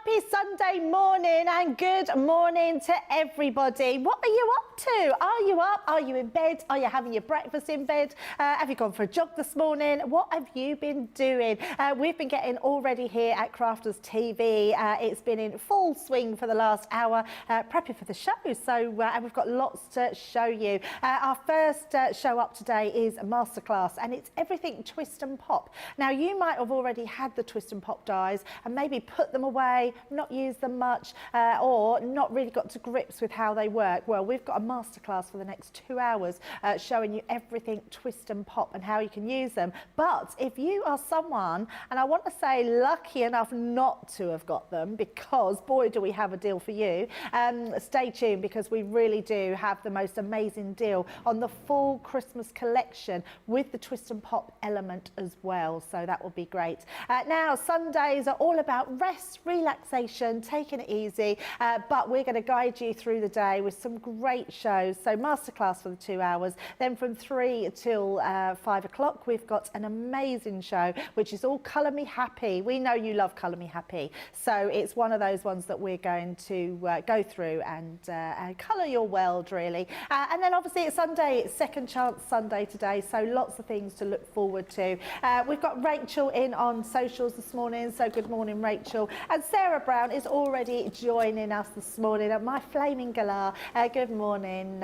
Happy Sunday morning and good morning to everybody. What are you up to? Are you up? Are you in bed? Are you having your breakfast in bed? Have you gone for a jog this morning? What have you been doing? We've been getting all ready here at Crafters TV. It's been in full swing for the last hour, prepping for the show. So and we've got lots to show you. Our first show up today is a masterclass, and it's everything twist and pop. Now, you might have already had the twist and pop dies and maybe put them away, not used them much, or not really got to grips with how they work. Well, we've got a masterclass for the next 2 hours showing you everything twist and pop and how you can use them. But if you are someone, and I want to say lucky enough not to have got them, because boy do we have a deal for you, stay tuned, because we really do have the most amazing deal on the full Christmas collection with the twist and pop element as well, so that will be great. Now, Sundays are all about rest, relaxation, taking it easy, but we're going to guide you through the day with some great shows. So masterclass for the 2 hours, then from 3 till 5 o'clock we've got an amazing show which is all Colour Me Happy. We know you love Colour Me Happy, so it's one of those ones that we're going to go through and colour your world, really. And then obviously it's Sunday, it's Second Chance Sunday today, so lots of things to look forward to. We've got Rachel in on socials this morning, so good morning, Rachel. And Sarah Brown is already joining us this morning at my flaming galah. Good morning,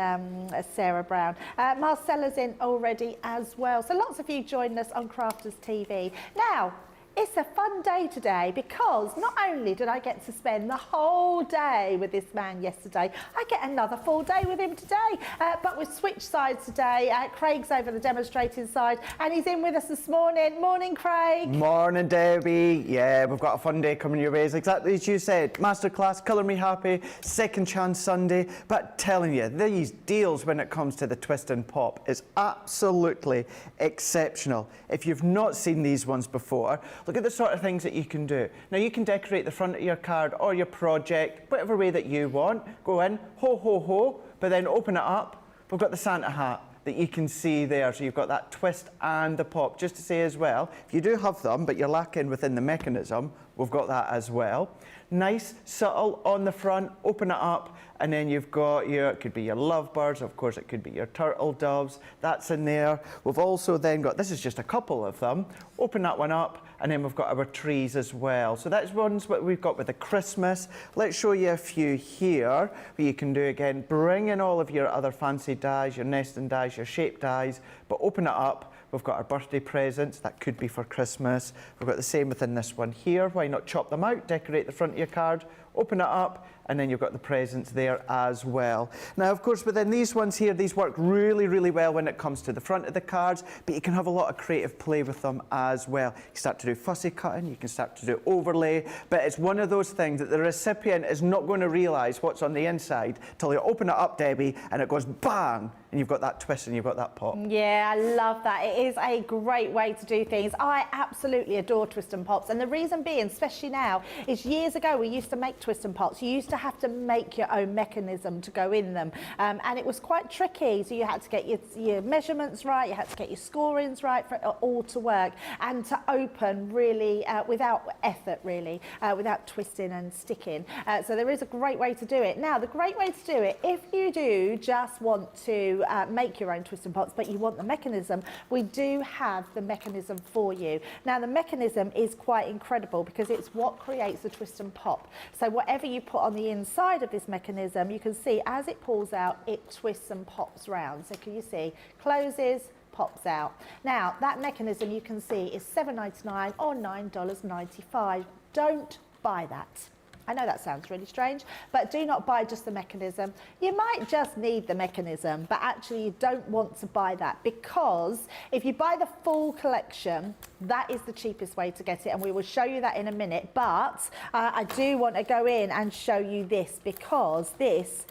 Sarah Brown. Marcella's in already as well. So lots of you joining us on Crafters TV. Now, it's a fun day today, because not only did I get to spend the whole day with this man yesterday, I get another full day with him today. But we've switched sides today. Craig's over the demonstrating side, and he's in with us this morning. Morning, Craig. Morning, Debbie. Yeah, we've got a fun day coming your way. It's exactly as you said. Masterclass, Colour Me Happy, Second Chance Sunday. But telling you, these deals when it comes to the twist and pop is absolutely exceptional. If you've not seen these ones before, look at the sort of things that you can do. Now, you can decorate the front of your card or your project, whatever way that you want. Go in, ho, ho, ho, but then open it up. We've got the Santa hat that you can see there. So you've got that twist and the pop. Just to say as well, if you do have them, but you're lacking within the mechanism, we've got that as well. Nice, subtle on the front, open it up, and then you've got your, it could be your lovebirds, of course it could be your turtle doves, that's in there. We've also then got, this is just a couple of them, open that one up, and then we've got our trees as well. So that's ones what we've got with the Christmas. Let's show you a few here, where you can do again, bring in all of your other fancy dies, your nesting dies, your shape dies, but open it up. We've got our birthday presents, that could be for Christmas. We've got the same within this one here. Why not chop them out, decorate the front of your card, open it up, and then you've got the presents there as well. Now, of course, within these ones here, these work really, really well when it comes to the front of the cards, but you can have a lot of creative play with them as well. You can start to do fussy cutting, you can start to do overlay, but it's one of those things that the recipient is not going to realise what's on the inside till you open it up, Debbie, and it goes bang, and you've got that twist and you've got that pop. Yeah, I love that. It is a great way to do things. I absolutely adore twist and pops, and the reason being, especially now, is years ago we used to make twist and pops. You used to have to make your own mechanism to go in them, and it was quite tricky. So you had to get your measurements right, you had to get your scorings right for it all to work, and to open really without effort, really, without twisting and sticking. So there is a great way to do it. Now, the great way to do it, if you do just want to make your own twist and pops, but you want the mechanism, we do have the mechanism for you. Now, the mechanism is quite incredible, because it's what creates the twist and pop. So whatever you put on the inside of this mechanism, you can see as it pulls out, it twists and pops round. So can you see, closes, pops out. Now, that mechanism, you can see, is $7.99 or $9.95. Don't buy that. I know that sounds really strange, but do not buy just the mechanism. You might just need the mechanism, but actually you don't want to buy that, because if you buy the full collection, that is the cheapest way to get it, and we will show you that in a minute. But I do want to go in and show you this, because this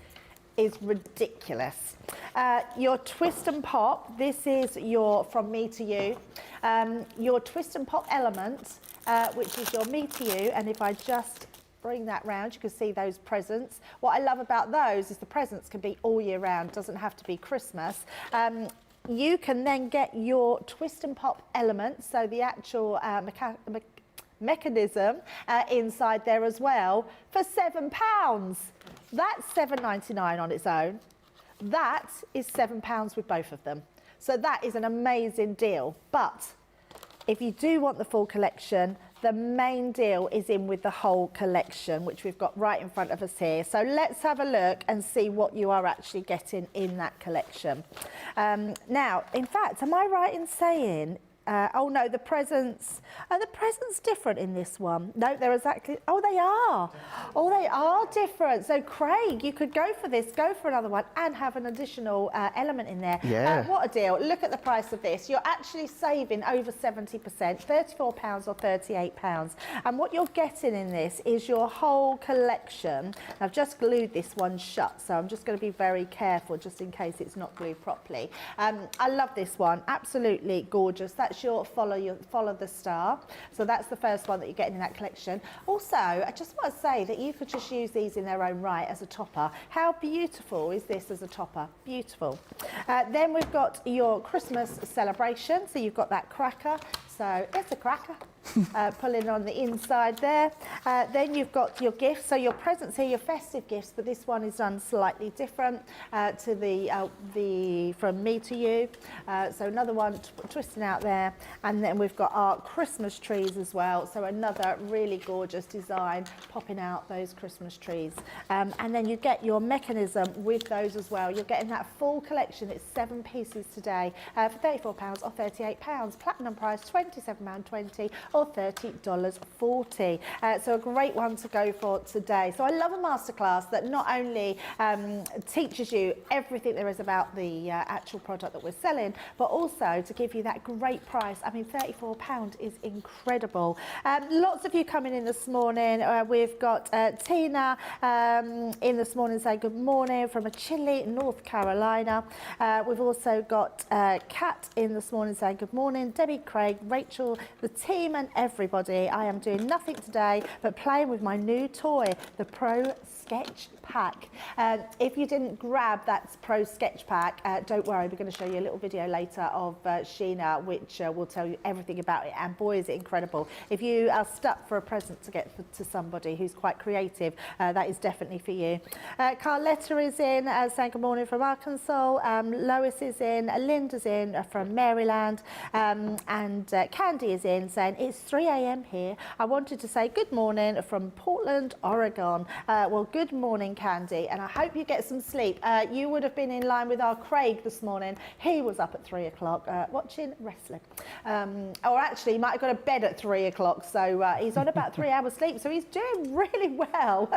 is ridiculous. Your twist and pop, this is your From Me to You. Your twist and pop element, which is your Me to You, and if I just bring that round, you can see those presents. What I love about those is the presents can be all year round, doesn't have to be Christmas. You can then get your twist and pop element, so the actual mechanism inside there as well for £7. That's £7.99 on its own. That is £7 with both of them. So that is an amazing deal. But if you do want the full collection, the main deal is in with the whole collection, which we've got right in front of us here. So let's have a look and see what you are actually getting in that collection. Now, in fact, am I right in saying, oh no, the presents different in this one. No, they're exactly, oh they are. Oh, they are different. So Craig, you could go for this, go for another one and have an additional element in there. Yeah. What a deal. Look at the price of this. You're actually saving over 70%, £34 or £38. And what you're getting in this is your whole collection. I've just glued this one shut, so I'm just going to be very careful just in case it's not glued properly. I love this one. Absolutely gorgeous. That's your follow the star. So that's the first one that you're getting in that collection. Also, I just want to say that you could just use these in their own right as a topper. How beautiful is this as a topper? Beautiful. Then we've got your Christmas celebration. So you've got that cracker. So it's a cracker. Pulling on the inside there. Then you've got your gifts. So your presents here, your festive gifts, but this one is done slightly different to the from me to you. So another one twisting out there. And then we've got our Christmas trees as well. So another really gorgeous design popping out those Christmas trees. And then you get your mechanism with those as well. You're getting that full collection. It's 7 pieces today for £34 or £38. Platinum price £27.20 or $30.40. So a great one to go for today. So I love a masterclass that not only teaches you everything there is about the actual product that we're selling, but also to give you that great price. I mean, £34 is incredible. Lots of you coming in this morning. We've got Tina in this morning saying good morning from Chile, North Carolina. We've also got Kat in this morning saying good morning. Debbie, Craig, Rachel, the team and everybody. I am doing nothing today but playing with my new toy, the Pro Sketch Pack. If you didn't grab that Pro Sketch Pack, don't worry, we're going to show you a little video later of Sheena, which will tell you everything about it, and boy is it incredible. If you are stuck for a present to get to somebody who's quite creative, that is definitely for you. Carletta is in saying good morning from Arkansas. Lois is in, Linda's in from Maryland, and Candy is in saying it's 3 a.m. here. I wanted to say good morning from Portland, Oregon. Well, good morning, Candy, and I hope you get some sleep. You would have been in line with our Craig this morning. He was up at 3 o'clock watching wrestling. Or actually, he might have got to bed at 3 o'clock, so he's on about 3 hours sleep, so he's doing really well.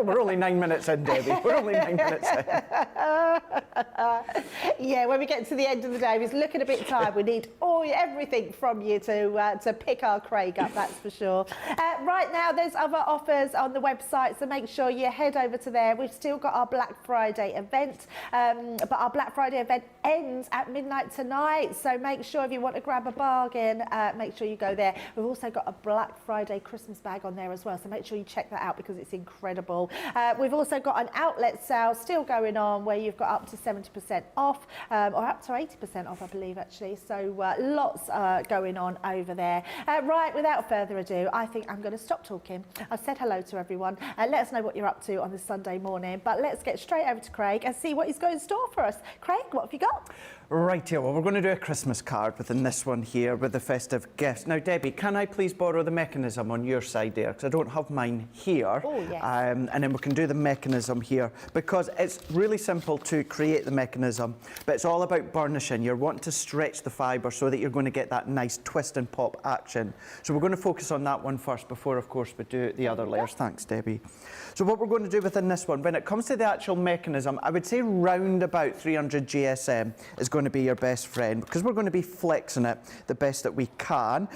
We're only 9 minutes in, Debbie. We're only 9 minutes in. Yeah, when we get to the end of the day, he's looking a bit tired. We need everything from you to pick our Craig up, that's for sure. Right now, there's other offers on the website, so make sure you head over to there. We've still got our Black Friday event, but our Black Friday event ends at midnight tonight, so make sure if you want to grab a bargain, make sure you go there. We've also got a Black Friday Christmas bag on there as well, so make sure you check that out because it's incredible. We've also got an outlet sale still going on where you've got up to 70% off, or up to 80% off, I believe, actually. So lots going on over there. Right, without further ado, I think I'm going to stop talking. I've said hello to everyone. Let us know what you're up to on this Sunday morning, but let's get straight over to Craig and see what he's got in store for us. Craig, what have you got? Right here, well, we're going to do a Christmas card within this one here with the festive gifts. Now, Debbie, can I please borrow the mechanism on your side there? Because I don't have mine here. Oh, yes. And then we can do the mechanism here because it's really simple to create the mechanism, but it's all about burnishing. You're wanting to stretch the fibre so that you're going to get that nice twist and pop action. So we're going to focus on that one first before, of course, we do the other layers. Thanks, Debbie. So what we're going to do within this one, when it comes to the actual mechanism, I would say round about 300 GSM is going to be your best friend because we're going to be flexing it the best that we can.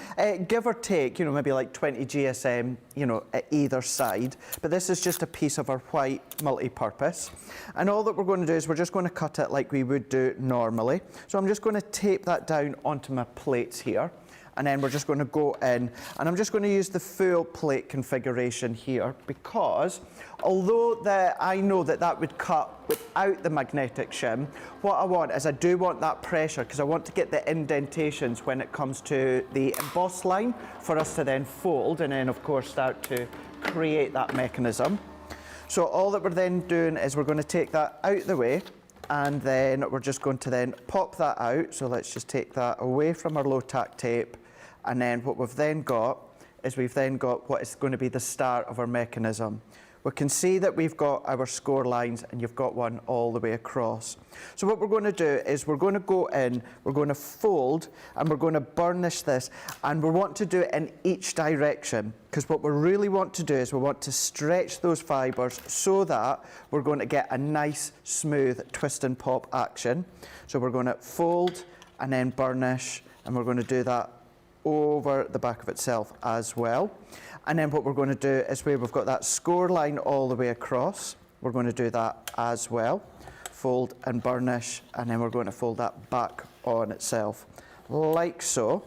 Give or take, you know, maybe like 20 GSM, you know, at either side. But this is just a piece of our white multi-purpose. And all that we're going to do is we're just going to cut it like we would do normally. So I'm just going to tape that down onto my plates here. and then we're just going to go in, and I'm just going to use the full plate configuration here, because although I know that would cut without the magnetic shim, what I want is I do want that pressure, because I want to get the indentations when it comes to the emboss line for us to then fold and then of course start to create that mechanism. So all that we're then doing is we're going to take that out the way, and then we're just going to then pop that out. So let's just take that away from our low tack tape, and then what we've then got is what is going to be the start of our mechanism. We can see that we've got our score lines, and you've got one all the way across. So what we're going to do is we're going to go in, we're going to fold, and we're going to burnish this, and we want to do it in each direction, because what we really want to do is we want to stretch those fibres so that we're going to get a nice smooth twist and pop action. So we're going to fold and then burnish, and we're going to do that over the back of itself as well. And then what we're going to do is where we've got that score line all the way across, we're going to do that as well. Fold and burnish, and then we're going to fold that back on itself, like so.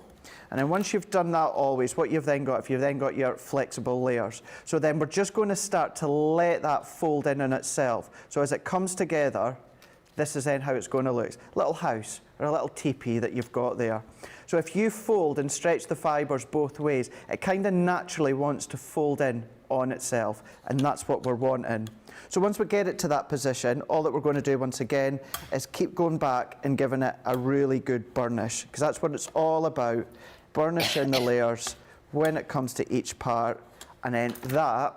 And then once you've done that always, what you've then got, if you've then got your flexible layers. So then we're just going to start to let that fold in on itself. So as it comes together, this is then how it's going to look. Little house or a little teepee that you've got there. So if you fold and stretch the fibres both ways, it kind of naturally wants to fold in on itself, and that's what we're wanting. So once we get it to that position, all that we're going to do once again is keep going back and giving it a really good burnish, because that's what it's all about, burnishing the layers when it comes to each part, and then that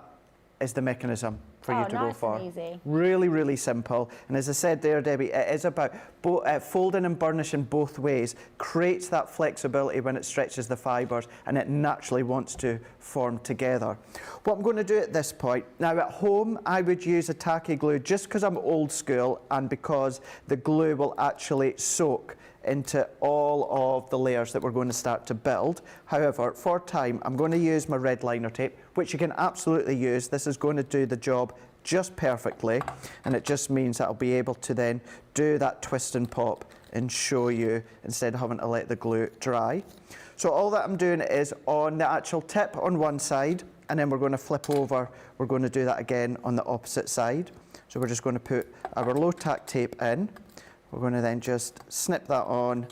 is the mechanism for you to go for. And easy. Really, really simple. And as I said there, Debbie, it is about folding and burnishing both ways, creates that flexibility when it stretches the fibres, and it naturally wants to form together. What I'm going to do at this point, now at home I would use a tacky glue just because I'm old school and because the glue will actually soak into all of the layers that we're going to start to build. However, for time, I'm going to use my red liner tape, which you can absolutely use. This is going to do the job just perfectly, and it just means that I'll be able to then do that twist and pop and show you instead of having to let the glue dry. So all that I'm doing is on the actual tip on one side, and then we're going to flip over. We're going to do that again on the opposite side. So we're just going to put our low tack tape in. We're going to then just snip that on,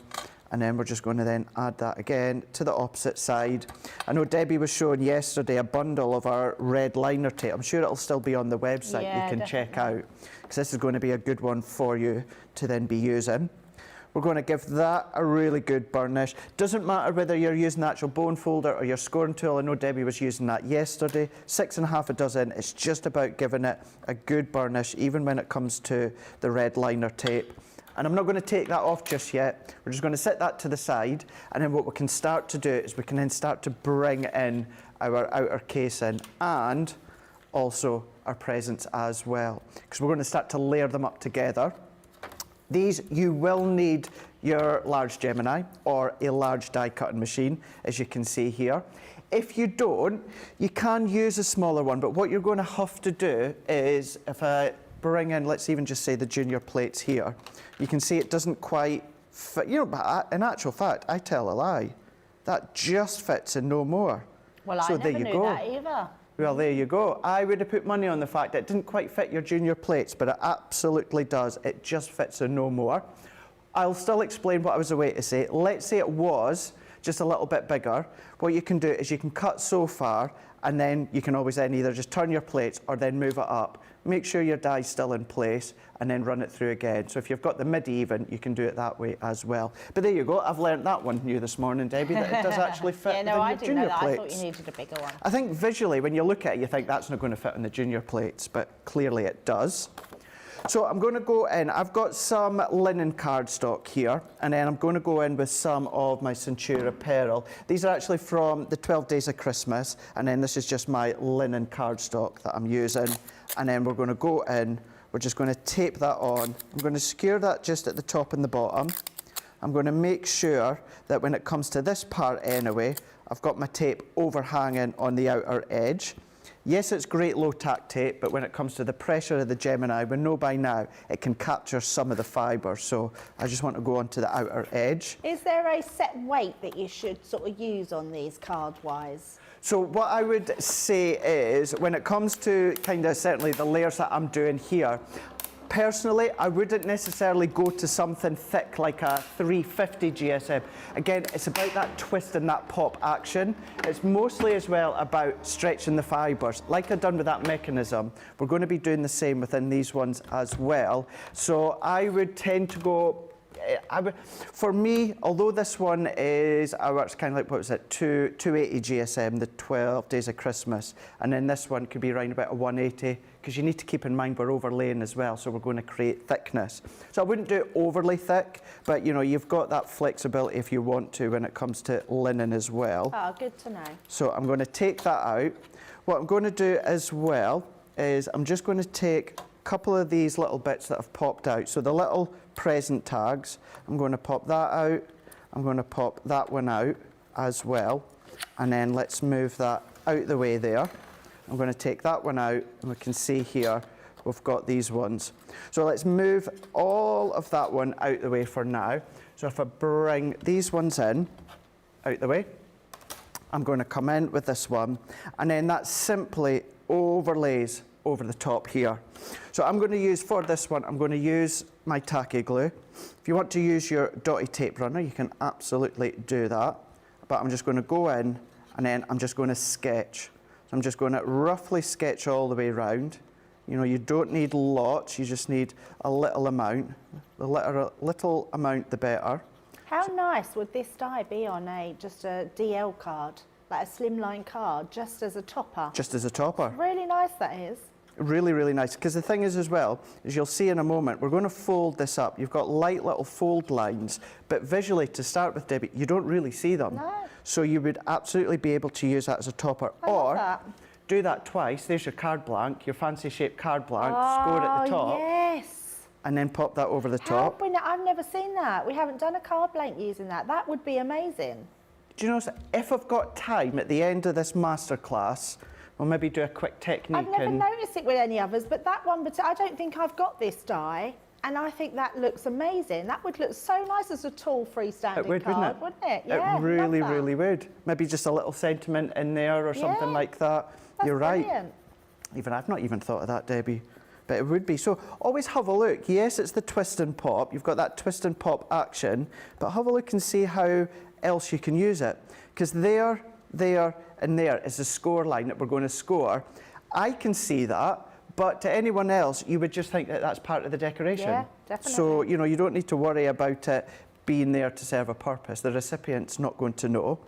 and then we're just going to then add that again to the opposite side. I know Debbie was showing yesterday a bundle of our red liner tape. I'm sure it'll still be on the website. Yeah, you can definitely check out, because this is going to be a good one for you to then be using. We're going to give that a really good burnish. Doesn't matter whether you're using the actual bone folder or your scoring tool. I know Debbie was using that yesterday. 6½ dozen. It's just about giving it a good burnish, even when it comes to the red liner tape. And I'm not going to take that off just yet. We're just going to set that to the side, and then what we can start to do is we can then start to bring in our outer casing and also our presents as well, because we're going to start to layer them up together. These, you will need your large Gemini or a large die cutting machine, as you can see here. If you don't, you can use a smaller one, but what you're going to have to do is, if I bring in, let's even just say the junior plates here, you can see it doesn't quite fit. You know, but in actual fact, I tell a lie. That just fits and no more. Well, so I there never you knew go. that either. Well, there you go. I would have put money on the fact that it didn't quite fit your junior plates, but it absolutely does. It just fits and no more. I'll still explain what I was away to say. Let's say it was just a little bit bigger. What you can do is you can cut so far, and then you can always then either just turn your plates or then move it up. Make sure your die's still in place, and then run it through again. So if you've got the mid-even, you can do it that way as well. But there you go. I've learnt that one new this morning, Debbie, that it does actually fit Yeah, no, I within didn't know your that. junior I thought plates. you needed a bigger one. I think visually, when you look at it, you think that's not going to fit on the junior plates, but clearly it does. So I'm going to go in. I've got some linen cardstock here, and then I'm going to go in with some of my Centura Pearl. These are actually from the 12 Days of Christmas, and then this is just my linen cardstock that I'm using. And then we're going to go in. We're just going to tape that on. I'm going to skewer that just at the top and the bottom. I'm going to make sure that when it comes to this part anyway, I've got my tape overhanging on the outer edge. Yes, it's great low tack tape, but when it comes to the pressure of the Gemini, we know by now it can capture some of the fibre. So I just want to go onto the outer edge. Is there a set weight that you should sort of use on these card-wise? So what I would say is, when it comes to kind of certainly the layers that I'm doing here, personally, I wouldn't necessarily go to something thick like a 350 GSM. Again, it's about that twist and that pop action. It's mostly as well about stretching the fibres. Like I've done with that mechanism, we're going to be doing the same within these ones as well. So I would tend to go, for me, although this one is, it's kind of like, what was it, 280 GSM, the 12 Days of Christmas, and then this one could be around about a 180, because you need to keep in mind we're overlaying as well, so we're going to create thickness. So I wouldn't do it overly thick, but you know, you've got that flexibility if you want to when it comes to linen as well. Oh, good to know. So I'm going to take that out. What I'm going to do as well is I'm just going to take a couple of these little bits that have popped out. So the little present tags, I'm going to pop that out. I'm going to pop that one out as well. And then let's move that out the way there. I'm going to take that one out, and we can see here we've got these ones. So let's move all of that one out the way for now. So if I bring these ones in, out the way, I'm going to come in with this one, and then that simply overlays over the top here. So I'm going to use, for this one, I'm going to use my tacky glue. If you want to use your dotty tape runner, you can absolutely do that. But I'm just going to go in, and then I'm just going to sketch. So I'm just going to roughly sketch all the way around. You know, you don't need lots, you just need a little amount. The little amount, the better. How nice would this die be on just a DL card, like a slimline card, just as a topper? Just as a topper. Really nice that is. Really, really nice. Because the thing is as well, as you'll see in a moment, we're going to fold this up. You've got light little fold lines, but visually, to start with, Debbie, you don't really see them. No. So you would absolutely be able to use that as a topper. I love that. Do that twice. There's your card blank, your fancy shaped card blank, score at the top. Yes. And then pop that over the top. I've never seen that. We haven't done a card blank using that. That would be amazing. Do you know, if I've got time at the end of this masterclass, we'll maybe do a quick technique. I've never noticed it with any others, but that one, I don't think I've got this die, and I think that looks amazing. That would look so nice as a tall freestanding card, wouldn't it? Yeah, it really, really would. Maybe just a little sentiment in there or something like that. That's You're right. brilliant. I've not even thought of that, Debbie. But it would be. So always have a look. Yes, it's the twist and pop. You've got that twist and pop action, but have a look and see how else you can use it. Because there, and there is the score line that we're going to score. I can see that, but to anyone else, you would just think that that's part of the decoration. Yeah, definitely. So, you know, you don't need to worry about it being there to serve a purpose. The recipient's not going to know.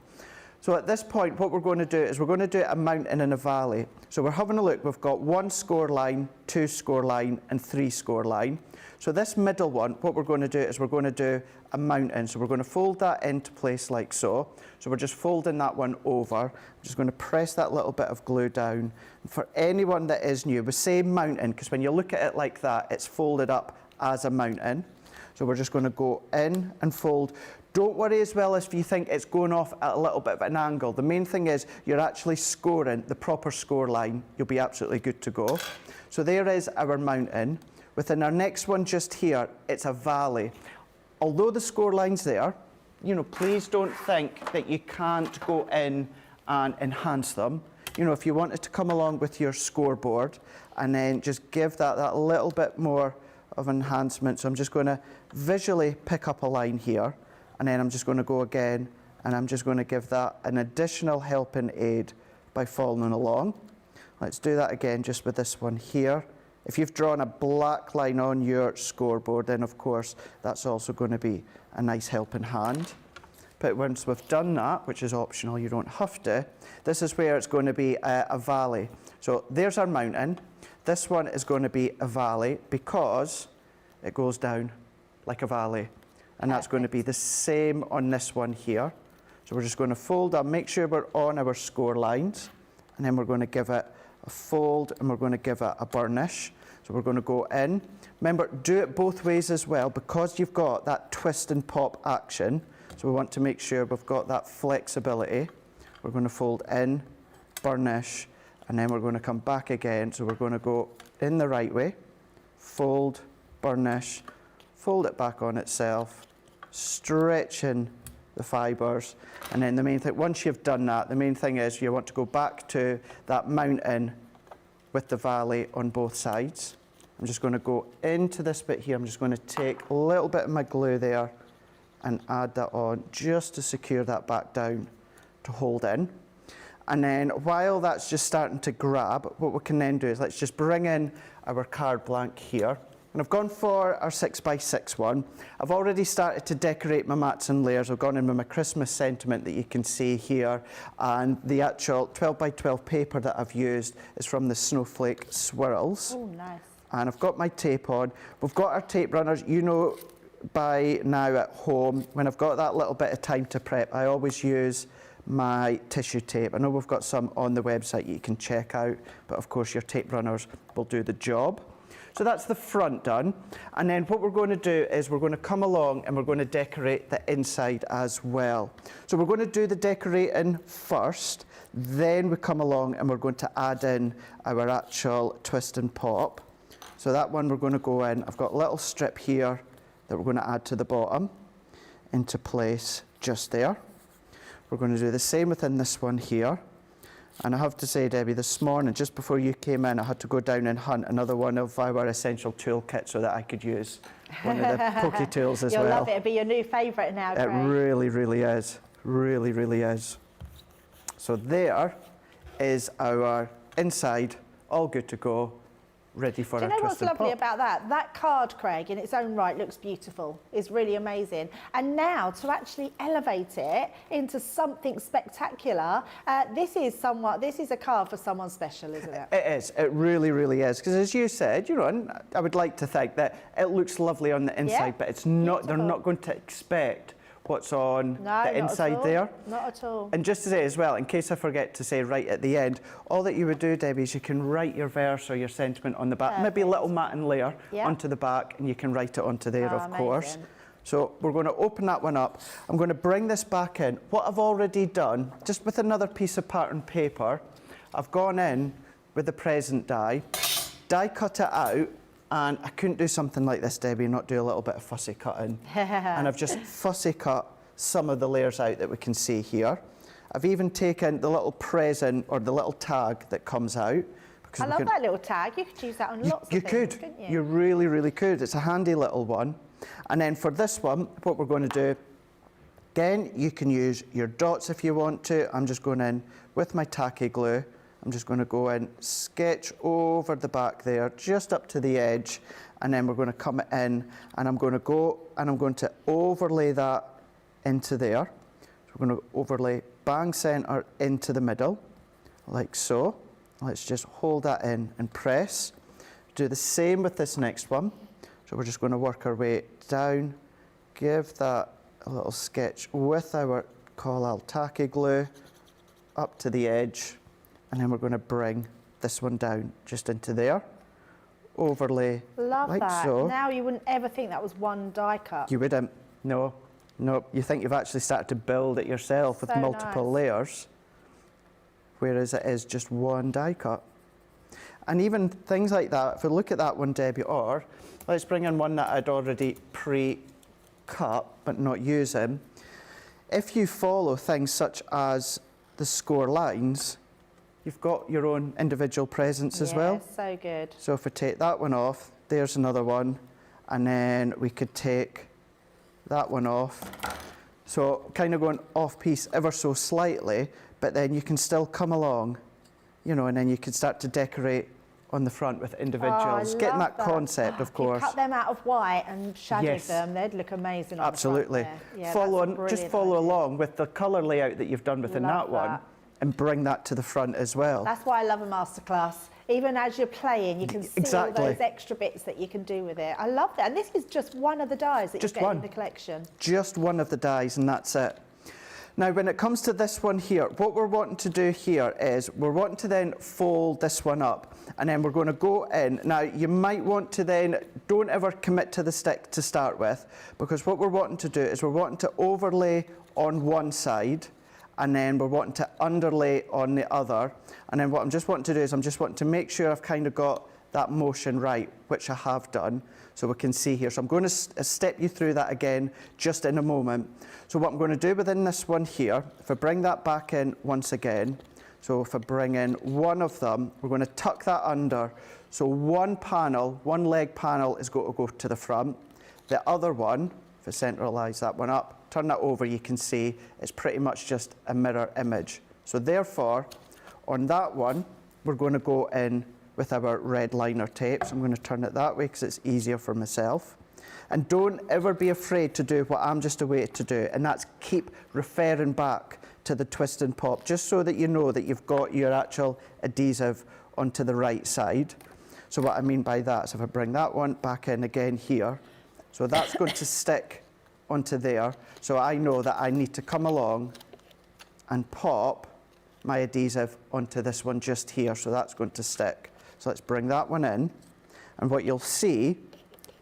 So at this point, what we're going to do is we're going to do a mountain and a valley. So we're having a look. We've got 1 score line, 2 score line, and 3 score line. So this middle one, what we're going to do is we're going to do a mountain. So we're going to fold that into place like so. So we're just folding that one over. I'm just going to press that little bit of glue down. And for anyone that is new, we say mountain because when you look at it like that, it's folded up as a mountain. So we're just going to go in and fold. Don't worry as well if you think it's going off at a little bit of an angle. The main thing is you're actually scoring the proper score line. You'll be absolutely good to go. So there is our mountain. Within our next one just here, it's a valley. Although the score line's there, you know, please don't think that you can't go in and enhance them. You know, if you wanted to come along with your scoreboard and then just give that little bit more of enhancement. So I'm just going to visually pick up a line here. And then I'm just going to go again, and I'm just going to give that an additional helping aid by following along. Let's do that again just with this one here. If you've drawn a black line on your scoreboard, then of course that's also going to be a nice helping hand. But once we've done that, which is optional, you don't have to, this is where it's going to be a valley. So there's our mountain. This one is going to be a valley because it goes down like a valley. And that's going to be the same on this one here. So we're just going to fold up, make sure we're on our score lines, and then we're going to give it a fold and we're going to give it a burnish. So we're going to go in. Remember, do it both ways as well because you've got that twist and pop action. So we want to make sure we've got that flexibility. We're going to fold in, burnish, and then we're going to come back again. So we're going to go in the right way, fold, burnish, fold it back on itself, stretching the fibres, and then the main thing, once you've done that, the main thing is you want to go back to that mountain with the valley on both sides. I'm just going to go into this bit here. I'm just going to take a little bit of my glue there and add that on just to secure that back down to hold in. And then while that's just starting to grab, what we can then do is let's just bring in our card blank here. And I've gone for our 6x6 one. I've already started to decorate my mats and layers. I've gone in with my Christmas sentiment that you can see here. And the actual 12x12 paper that I've used is from the Snowflake Swirls. Oh, nice. And I've got my tape on. We've got our tape runners. You know by now at home, when I've got that little bit of time to prep, I always use my tissue tape. I know we've got some on the website you can check out, but of course your tape runners will do the job. So that's the front done. And then what we're going to do is we're going to come along and we're going to decorate the inside as well. So we're going to do the decorating first, then we come along and we're going to add in our actual twist and pop. So that one we're going to go in. I've got a little strip here that we're going to add to the bottom into place just there. We're going to do the same within this one here. And I have to say, Debbie, this morning, just before you came in, I had to go down and hunt another one of our essential toolkits so that I could use one of the pokey tools as well. You'll love it. It'll be your new favourite now, Craig. It really, really is. Really, really is. So there is our inside, all good to go, ready for our twist and pop. Do you know what's lovely about that? That card, Craig, in its own right looks beautiful. It's really amazing. And now to actually elevate it into something spectacular, this is a card for someone special, isn't it? It is. It really, really is. Because as you said, you know, and I would like to think that it looks lovely on the inside, but it's not. They're not going to expect what's on the inside there. Not at all. And just to say as well, in case I forget to say right at the end, all that you would do, Debbie, is you can write your verse or your sentiment on the back, maybe a little mat and layer onto the back, and you can write it onto there, of course. So we're going to open that one up. I'm going to bring this back in. What I've already done, just with another piece of pattern paper, I've gone in with the present die cut it out. And I couldn't do something like this, Debbie, and not do a little bit of fussy cutting. And I've just fussy cut some of the layers out that we can see here. I've even taken the little present or the little tag that comes out. I love that little tag. You could use that on lots of things, couldn't you? You really, really could. It's a handy little one. And then for this one, what we're going to do, again, you can use your dots if you want to. I'm just going in with my tacky glue. I'm just going to go in, sketch over the back there, just up to the edge, and then we're going to come in, and I'm going to go and I'm going to overlay that into there. So we're going to overlay bang centre into the middle, like so. Let's just hold that in and press. Do the same with this next one. So we're just going to work our way down, give that a little sketch with our Collal tacky glue up to the edge. And then we're going to bring this one down just into there. Overlay like so. Now you wouldn't ever think that was one die cut. You wouldn't. No. You think you've actually started to build it yourself with multiple layers, whereas it is just one die cut. And even things like that, if we look at that one, Debbie, or let's bring in one that I'd already pre-cut but not using. If you follow things such as the score lines, you've got your own individual presents as well. Yeah, so good. So if we take that one off, there's another one, and then we could take that one off. So kind of going off piece ever so slightly, but then you can still come along, you know, and then you can start to decorate on the front with individuals. Getting that concept, of course. You cut them out of white and shadowed them, they'd look amazing on absolutely. The front there. Yeah, just follow along with the colour layout that you've done within that one, and bring that to the front as well. That's why I love a masterclass. Even as you're playing, you can see all those extra bits that you can do with it. I love that. And this is just one of the dies that you get in the collection. Just one of the dies, and that's it. Now, when it comes to this one here, what we're wanting to do here is we're wanting to then fold this one up, and then we're going to go in. Now, you might want to then, don't ever commit to the stick to start with, because what we're wanting to do is we're wanting to overlay on one side, and then we're wanting to underlay on the other. And then what I'm just wanting to do is I'm just wanting to make sure I've kind of got that motion right, which I have done, so we can see here. So I'm going to step you through that again just in a moment. So what I'm going to do within this one here, if I bring that back in once again, so if I bring in one of them, we're going to tuck that under. So one leg panel is going to go to the front. The other one, if I centralise that one up, turn that over, you can see it's pretty much just a mirror image. So therefore, on that one, we're going to go in with our red liner tape. So I'm going to turn it that way because it's easier for myself. And don't ever be afraid to do what I'm just awaited to do, and that's keep referring back to the twist and pop, just so that you know that you've got your actual adhesive onto the right side. So what I mean by that is if I bring that one back in again here, so that's going to stick onto there. So I know that I need to come along and pop my adhesive onto this one just here, so that's going to stick. So let's bring that one in, and what you'll see,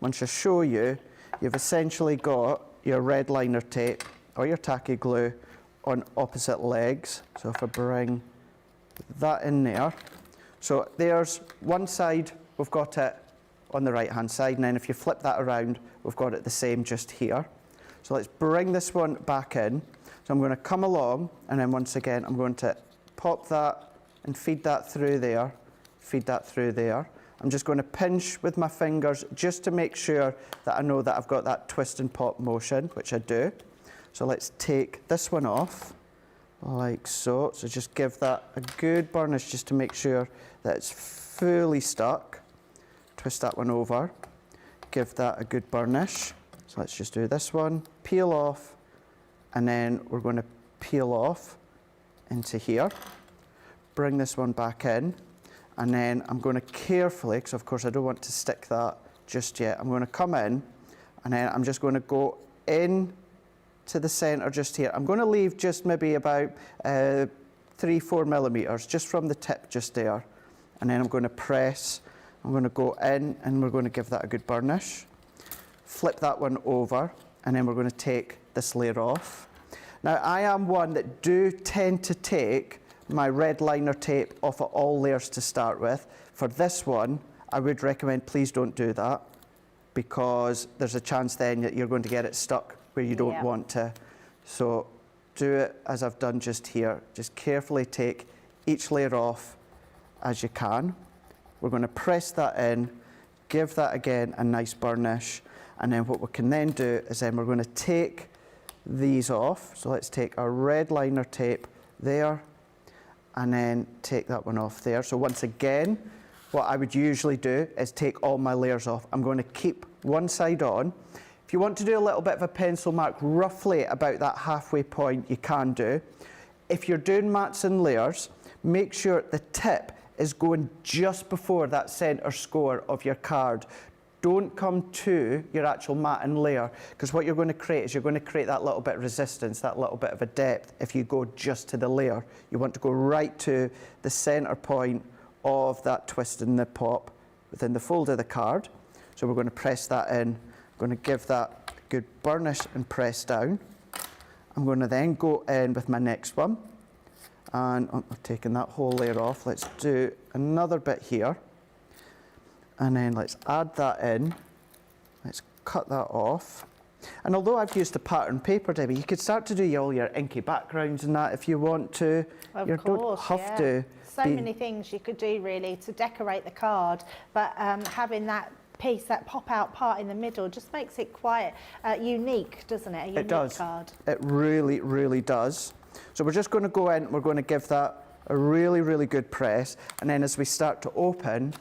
once I show you, you've essentially got your red liner tape or your tacky glue on opposite legs. So if I bring that in there, so there's one side, we've got it on the right hand side, and then if you flip that around, we've got it the same just here. So let's bring this one back in. So I'm going to come along, and then once again I'm going to pop that and feed that through there, feed that through there. I'm just going to pinch with my fingers just to make sure that I know that I've got that twist and pop motion, which I do. So let's take this one off, like so. So just give that a good burnish just to make sure that it's fully stuck. Twist that one over, give that a good burnish. So let's just do this one, peel off, and then we're going to peel off into here. Bring this one back in, and then I'm going to carefully, because of course I don't want to stick that just yet, I'm going to come in, and then I'm just going to go in to the centre just here. I'm going to leave just maybe about 3-4 millimetres just from the tip just there, and then I'm going to press. I'm going to go in, and we're going to give that a good burnish. Flip that one over, and then we're going to take this layer off. Now I am one that do tend to take my red liner tape off of all layers to start with. For this one, I would recommend please don't do that, because there's a chance then that you're going to get it stuck where you don't want to. So do it as I've done just here. Just carefully take each layer off as you can. We're going to press that in, give that again a nice burnish, and then what we can then do is then we're going to take these off. So let's take our red liner tape there, and then take that one off there. So once again, what I would usually do is take all my layers off. I'm going to keep one side on. If you want to do a little bit of a pencil mark roughly about that halfway point, you can do. If you're doing mats and layers, make sure the tip is going just before that centre score of your card. Don't come to your actual mat and layer, because what you're going to create is you're going to create that little bit of resistance, that little bit of a depth if you go just to the layer. You want to go right to the centre point of that twist and the pop within the fold of the card. So we're going to press that in. I'm going to give that a good burnish and press down. I'm going to then go in with my next one, and I've taken that whole layer off. Let's do another bit here, and then let's add that in. Let's cut that off. And although I've used the pattern paper, Debbie, you could start to do all your inky backgrounds and that if you want to. Of you course, don't have to. So many things you could do really to decorate the card, but having that piece, that pop-out part in the middle, just makes it quite unique, doesn't it? A unique It does. Card. It really, really does. So we're just going to go in, we're going to give that a really, really good press, and then as we start to open,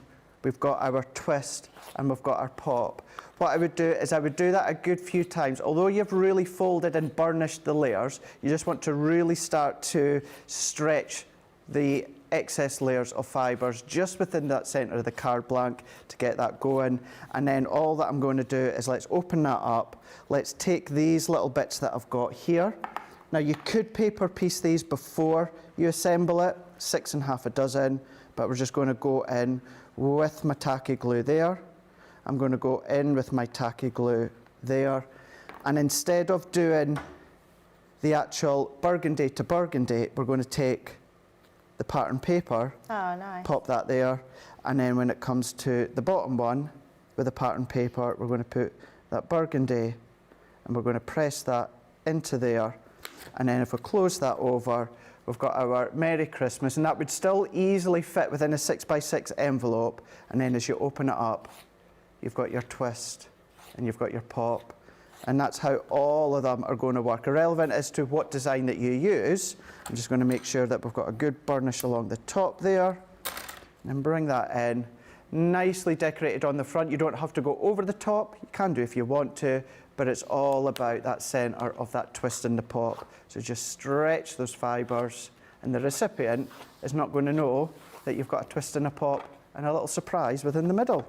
we've got our twist and we've got our pop. What I would do is I would do that a good few times. Although you've really folded and burnished the layers, you just want to really start to stretch the excess layers of fibres just within that centre of the card blank to get that going. And then all that I'm going to do is let's open that up. Let's take these little bits that I've got here. Now you could paper piece these before you assemble it, 6 1/2 dozen, but we're just going to go in with my tacky glue there. I'm going to go in with my tacky glue there. And instead of doing the actual burgundy to burgundy, we're going to take the pattern paper, pop that there, and then when it comes to the bottom one with the pattern paper, we're going to put that burgundy and we're going to press that into there, and then if we close that over, we've got our Merry Christmas, and that would still easily fit within a 6x6 envelope, and then as you open it up, you've got your twist and you've got your pop. And that's how all of them are going to work. Irrelevant as to what design that you use, I'm just going to make sure that we've got a good burnish along the top there. And then bring that in. Nicely decorated on the front. You don't have to go over the top. You can do if you want to, but it's all about that centre of that twist in the pop. So just stretch those fibres, and the recipient is not going to know that you've got a twist in a pop and a little surprise within the middle.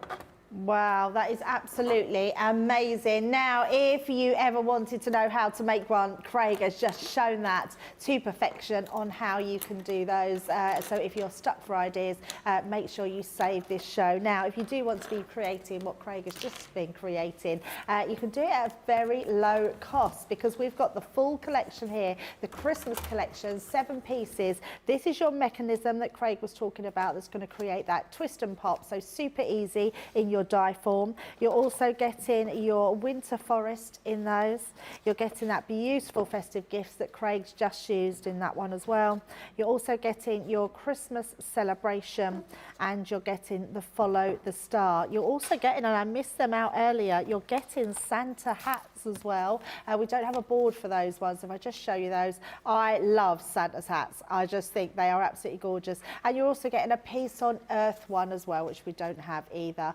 Wow, that is absolutely amazing. Now, if you ever wanted to know how to make one, Craig has just shown that to perfection on how you can do those. So if you're stuck for ideas, make sure you save this show. Now, if you do want to be creating what Craig has just been creating, you can do it at a very low cost, because we've got the full collection here, the Christmas collection, 7 pieces. This is your mechanism that Craig was talking about that's going to create that twist and pop. So super easy in your die form. You're also getting your winter forest in those. You're getting that beautiful festive gifts that Craig's just used in that one as well. You're also getting your Christmas celebration, and you're getting the follow the star. You're also getting, and I missed them out earlier, you're getting Santa hats as well. We don't have a board for those ones. If I just show you those, I love Santa's hats. I just think they are absolutely gorgeous. And you're also getting a Peace on Earth one as well, which we don't have either.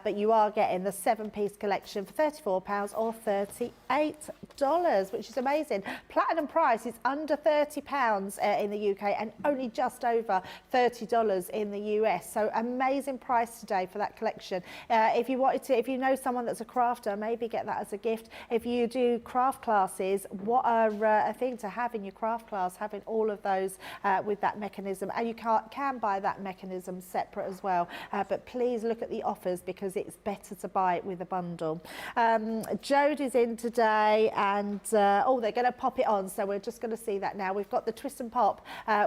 But you are getting the 7-piece collection for £34 or $38, which is amazing. Platinum price is under £30 in the UK and only just over $30 in the US. So amazing price today for that collection. If you wanted to, if you know someone that's a crafter, maybe get that as a gift. If you do craft classes, what a thing to have in your craft class, having all of those with that mechanism. And you can buy that mechanism separate as well. But please look at the offers, because it's better to buy it with a bundle. Jodie's in today, and oh, they're going to pop it on, so we're just going to see that now. We've got the twist and pop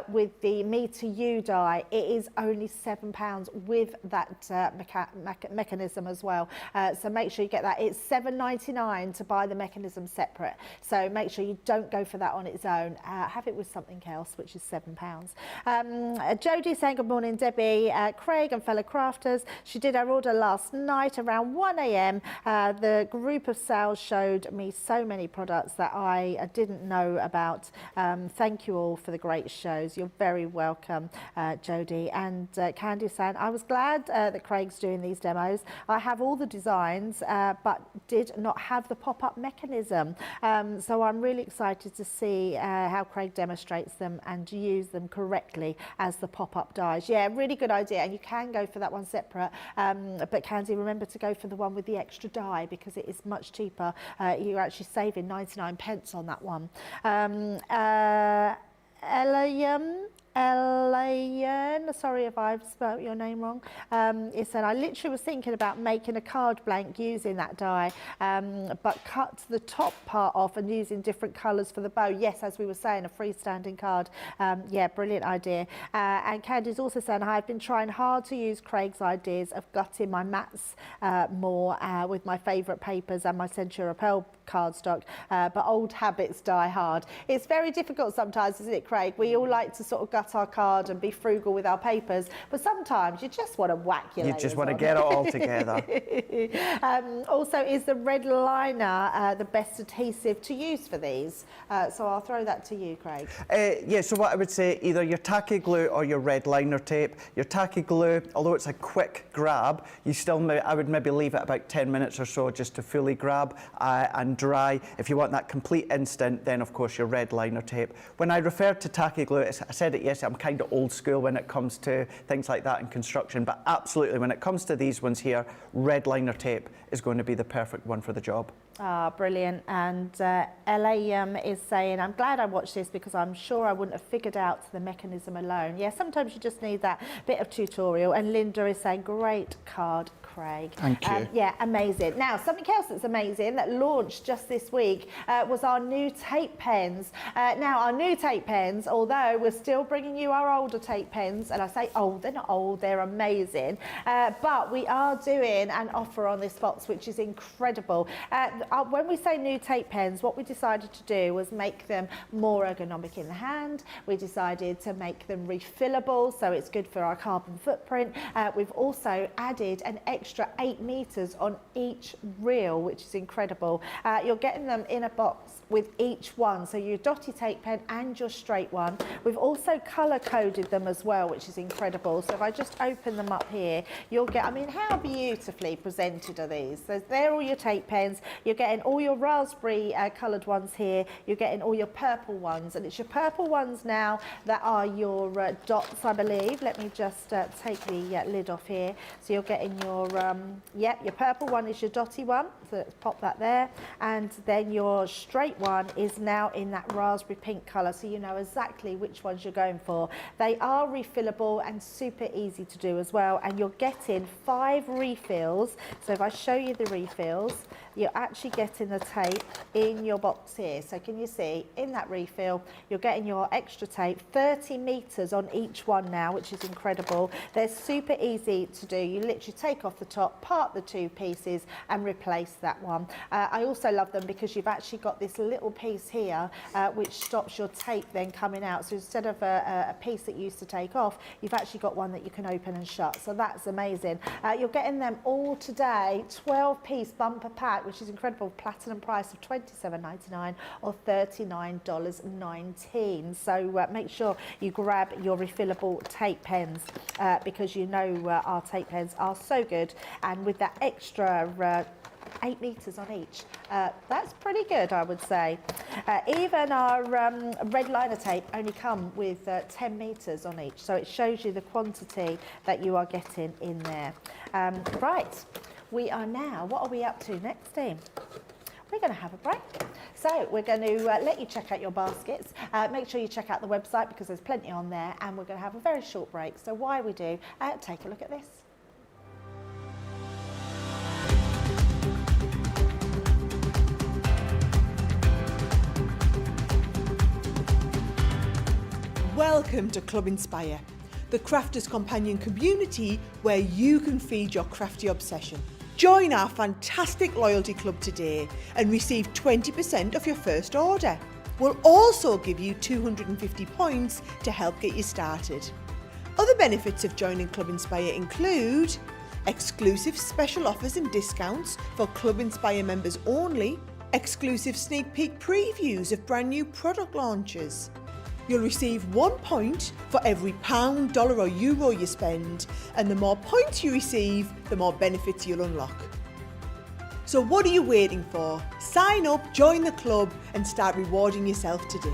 with the Me to You die. It is only £7 with that mechanism as well. So make sure you get that. It's $7.99 to buy the mechanism separate. So make sure you don't go for that on its own. Have it with something else, which is £7. Jodie saying good morning, Debbie, Craig and fellow crafters. She did her order last night around 1 a.m. The group of sales showed me so many products that I didn't know about. Thank you all for the great shows. You're very welcome, Jodie. And Candy saying, I was glad that Craig's doing these demos. I have all the designs, but did not have the pop-up mechanism. So I'm really excited to see how Craig demonstrates them and use them correctly as the pop-up dies. Yeah, really good idea. And you can go for that one separate. But Candy, remember to go for the one with the extra die, because it is much cheaper. You're actually saving 99 pence on that one. Elaine, sorry if I've spelt your name wrong. It said, I literally was thinking about making a card blank using that die, but cut the top part off and using different colours for the bow. Yes, as we were saying, a freestanding card. Yeah, brilliant idea. And Candy's also saying, I've been trying hard to use Craig's ideas of gutting my mats more with my favourite papers and my Centura Pearl cardstock, but old habits die hard. It's very difficult sometimes, isn't it, Craig? We all like to sort of gut our card and be frugal with our papers, but sometimes you just want to whack your layers. You just want to get it all together. Also, is the red liner the best adhesive to use for these? So I'll throw that to you, Craig. Yeah, so what I would say, either your tacky glue or your red liner tape. Your tacky glue, although it's a quick grab, you still, I would maybe leave it about 10 minutes or so just to fully grab and dry. If you want that complete instant, then of course your red liner tape. When I referred to tacky glue, I said it yes, I'm kind of old school when it comes to things like that in construction, but absolutely when it comes to these ones here, red liner tape is going to be the perfect one for the job. Ah, brilliant. And Ella is saying, I'm glad I watched this because I'm sure I wouldn't have figured out the mechanism alone. Yeah, sometimes you just need that bit of tutorial. And Linda is saying, great card, Craig. Thank you. Yeah, amazing. Now, something else that's amazing that launched just this week was our new tape pens. Now, our new tape pens, although we're still bringing you our older tape pens, and I say old, they're not old, they're amazing, but we are doing an offer on this box, which is incredible. When we say new tape pens, what we decided to do was make them more ergonomic in the hand. We decided to make them refillable, so it's good for our carbon footprint. We've also added an extra 8 meters on each reel, which is incredible. You're getting them in a box with each one, so your dotty tape pen and your straight one. We've also color coded them as well, which is incredible. So if I just open them up here, you'll get, I mean, how beautifully presented are these? So they're all your tape pens. You're getting all your raspberry coloured ones here. You're getting all your purple ones, and it's your purple ones now that are your dots, I believe. Let me just take the lid off here. So you're getting your, your purple one is your dotty one. So let's pop that there. And then your straight one is now in that raspberry pink colour, so you know exactly which ones you're going for. They are refillable and super easy to do as well, and you're getting 5 refills. So if I show you the refills, you're actually getting the tape in your box here. So can you see, in that refill, you're getting your extra tape, 30 meters on each one now, which is incredible. They're super easy to do. You literally take off the top, part the 2 pieces and replace that one. I also love them because you've actually got this little piece here which stops your tape then coming out. So instead of a piece that you used to take off, you've actually got one that you can open and shut. So that's amazing. You're getting them all today, 12-piece bumper pack, which is incredible, platinum price of $27.99 or $39.19. So make sure you grab your refillable tape pens because you know our tape pens are so good, and with that extra 8 meters on each. That's pretty good, I would say. Even our red liner tape only come with 10 meters on each, so it shows you the quantity that you are getting in there. Right, we are now, what are we up to next, team? We're going to have a break. So we're going to let you check out your baskets. Make sure you check out the website because there's plenty on there, and we're going to have a very short break. So while we do, take a look at this. Welcome to Club Inspire, the crafters companion community where you can feed your crafty obsession. Join our fantastic loyalty club today and receive 20% of your first order. We'll also give you 250 points to help get you started. Other benefits of joining Club Inspire include exclusive special offers and discounts for Club Inspire members only, exclusive sneak peek previews of brand new product launches. You'll receive 1 point for every pound, dollar or euro you spend, and the more points you receive, the more benefits you'll unlock. So what are you waiting for? Sign up, join the club and start rewarding yourself today.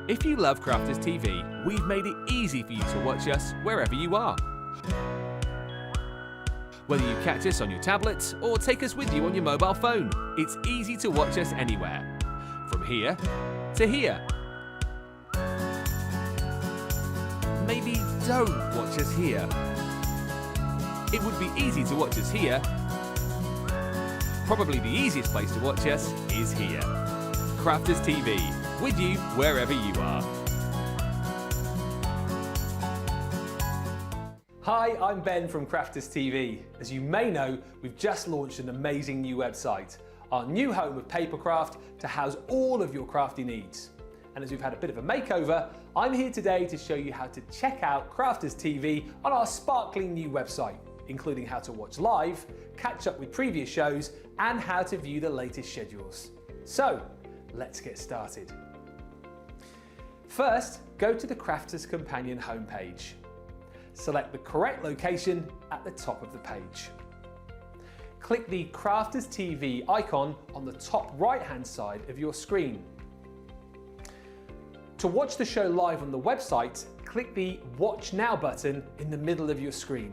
If you love Crafters TV, we've made it easy for you to watch us wherever you are. Whether you catch us on your tablets or take us with you on your mobile phone, it's easy to watch us anywhere. From here to here. Maybe don't watch us here. It would be easy to watch us here. Probably the easiest place to watch us is here. Crafters TV, with you wherever you are. Hi, I'm Ben from Crafters TV. As you may know, we've just launched an amazing new website, our new home of papercraft to house all of your crafty needs. And as we've had a bit of a makeover, I'm here today to show you how to check out Crafters TV on our sparkling new website, including how to watch live, catch up with previous shows, and how to view the latest schedules. So, let's get started. First, go to the Crafters Companion homepage. Select the correct location at the top of the page. click the Crafters TV icon on the top right-hand side of your screen. To watch the show live on the website, click the Watch Now button in the middle of your screen.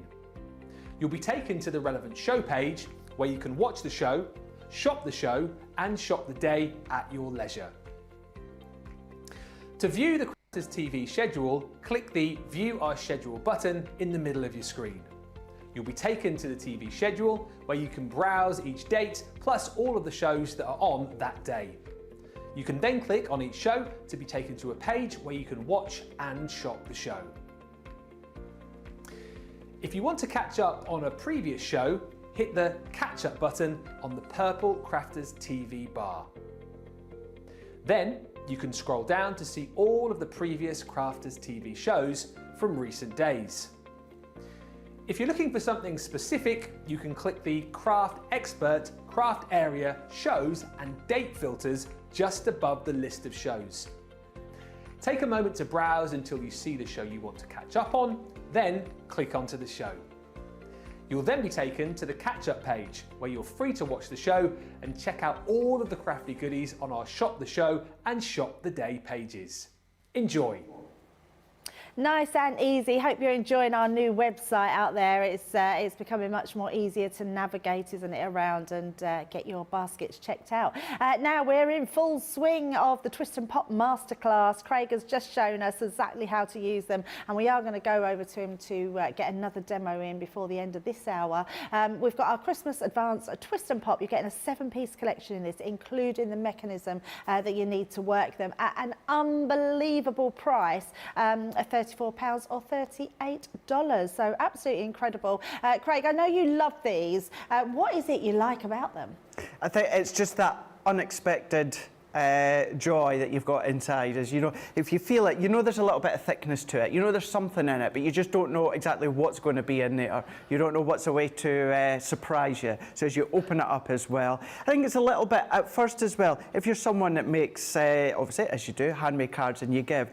You'll be taken to the relevant show page where you can watch the show, shop the show, and shop the day at your leisure. To view the Crafters TV schedule, click the View Our Schedule button in the middle of your screen. You'll be taken to the TV schedule where you can browse each date plus all of the shows that are on that day. You can then click on each show to be taken to a page where you can watch and shop the show. If you want to catch up on a previous show, hit the Catch Up button on the purple Crafters TV bar. Then you can scroll down to see all of the previous Crafters TV shows from recent days. If you're looking for something specific, you can click the Craft Expert, Craft Area, Shows and Date filters just above the list of shows. Take a moment to browse until you see the show you want to catch up on, then click onto the show. You'll then be taken to the catch-up page where you're free to watch the show and check out all of the crafty goodies on our Shop the Show and Shop the Day pages. Enjoy! Nice and easy. Hope you're enjoying our new website out there. It's becoming much more easier to navigate, isn't it, around and get your baskets checked out. Now we're in full swing of the Twist and Pop Masterclass. Craig has just shown us exactly how to use them, and we are going to go over to him to get another demo in before the end of this hour. We've got our Christmas Advance Twist and Pop. You're getting a 7-piece collection in this, including the mechanism that you need to work them at an unbelievable price of £34 or $38. So absolutely incredible. Craig, I know you love these. What is it you like about them? I think it's just that unexpected joy that you've got inside. Is, you know, if you feel it, you know there's a little bit of thickness to it. You know there's something in it, but you just don't know exactly what's going to be in there. You don't know what's a way to surprise you. So as you open it up as well, I think it's a little bit at first as well. If you're someone that makes, obviously as you do, handmade cards and you give.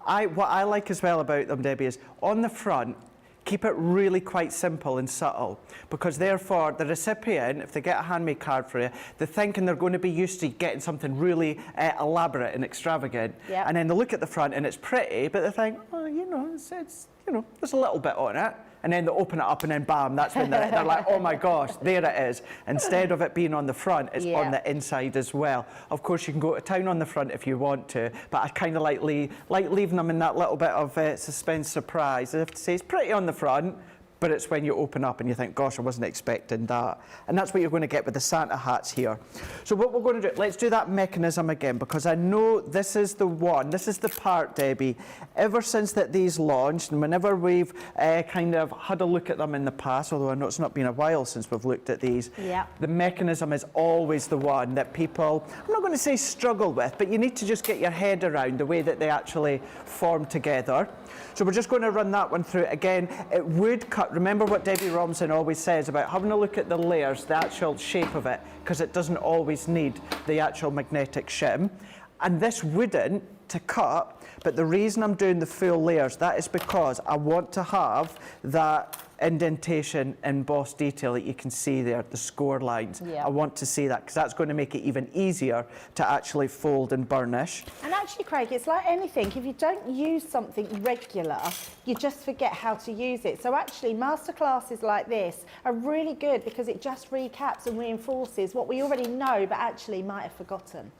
What I like as well about them, Debbie, is on the front, keep it really quite simple and subtle, because therefore the recipient, if they get a handmade card for you, they're thinking they're going to be used to getting something really elaborate and extravagant. Yep. And then they look at the front and it's pretty, but they think, oh, you know, it's you know, there's a little bit on it. And then they open it up and then bam, that's when they're like, oh my gosh, there it is. Instead of it being on the front, it's on the inside as well. Of course, you can go to town on the front if you want to, but I kind of like leaving them in that little bit of suspense surprise. I have to say, it's pretty on the front, but it's when you open up and you think, gosh, I wasn't expecting that. And that's what you're going to get with the Santa hats here. So what we're going to do, let's do that mechanism again, because I know this is the one, this is the part, Debbie, ever since that these launched, and whenever we've kind of had a look at them in the past, although I know it's not been a while since we've looked at these, the mechanism is always the one that people, I'm not going to say struggle with, but you need to just get your head around the way that they actually form together. So we're just going to run that one through. Again, it would cut. Remember what Debbie Robinson always says about having a look at the layers, the actual shape of it, because it doesn't always need the actual magnetic shim. And this wouldn't to cut, but the reason I'm doing the full layers, that is because I want to have that indentation embossed detail that you can see there, the score lines. I want to see that because that's going to make it even easier to actually fold and burnish. And actually, Craig, it's like anything. If you don't use something regular, you just forget how to use it. So actually, masterclasses like this are really good because it just recaps and reinforces what we already know, but actually might have forgotten.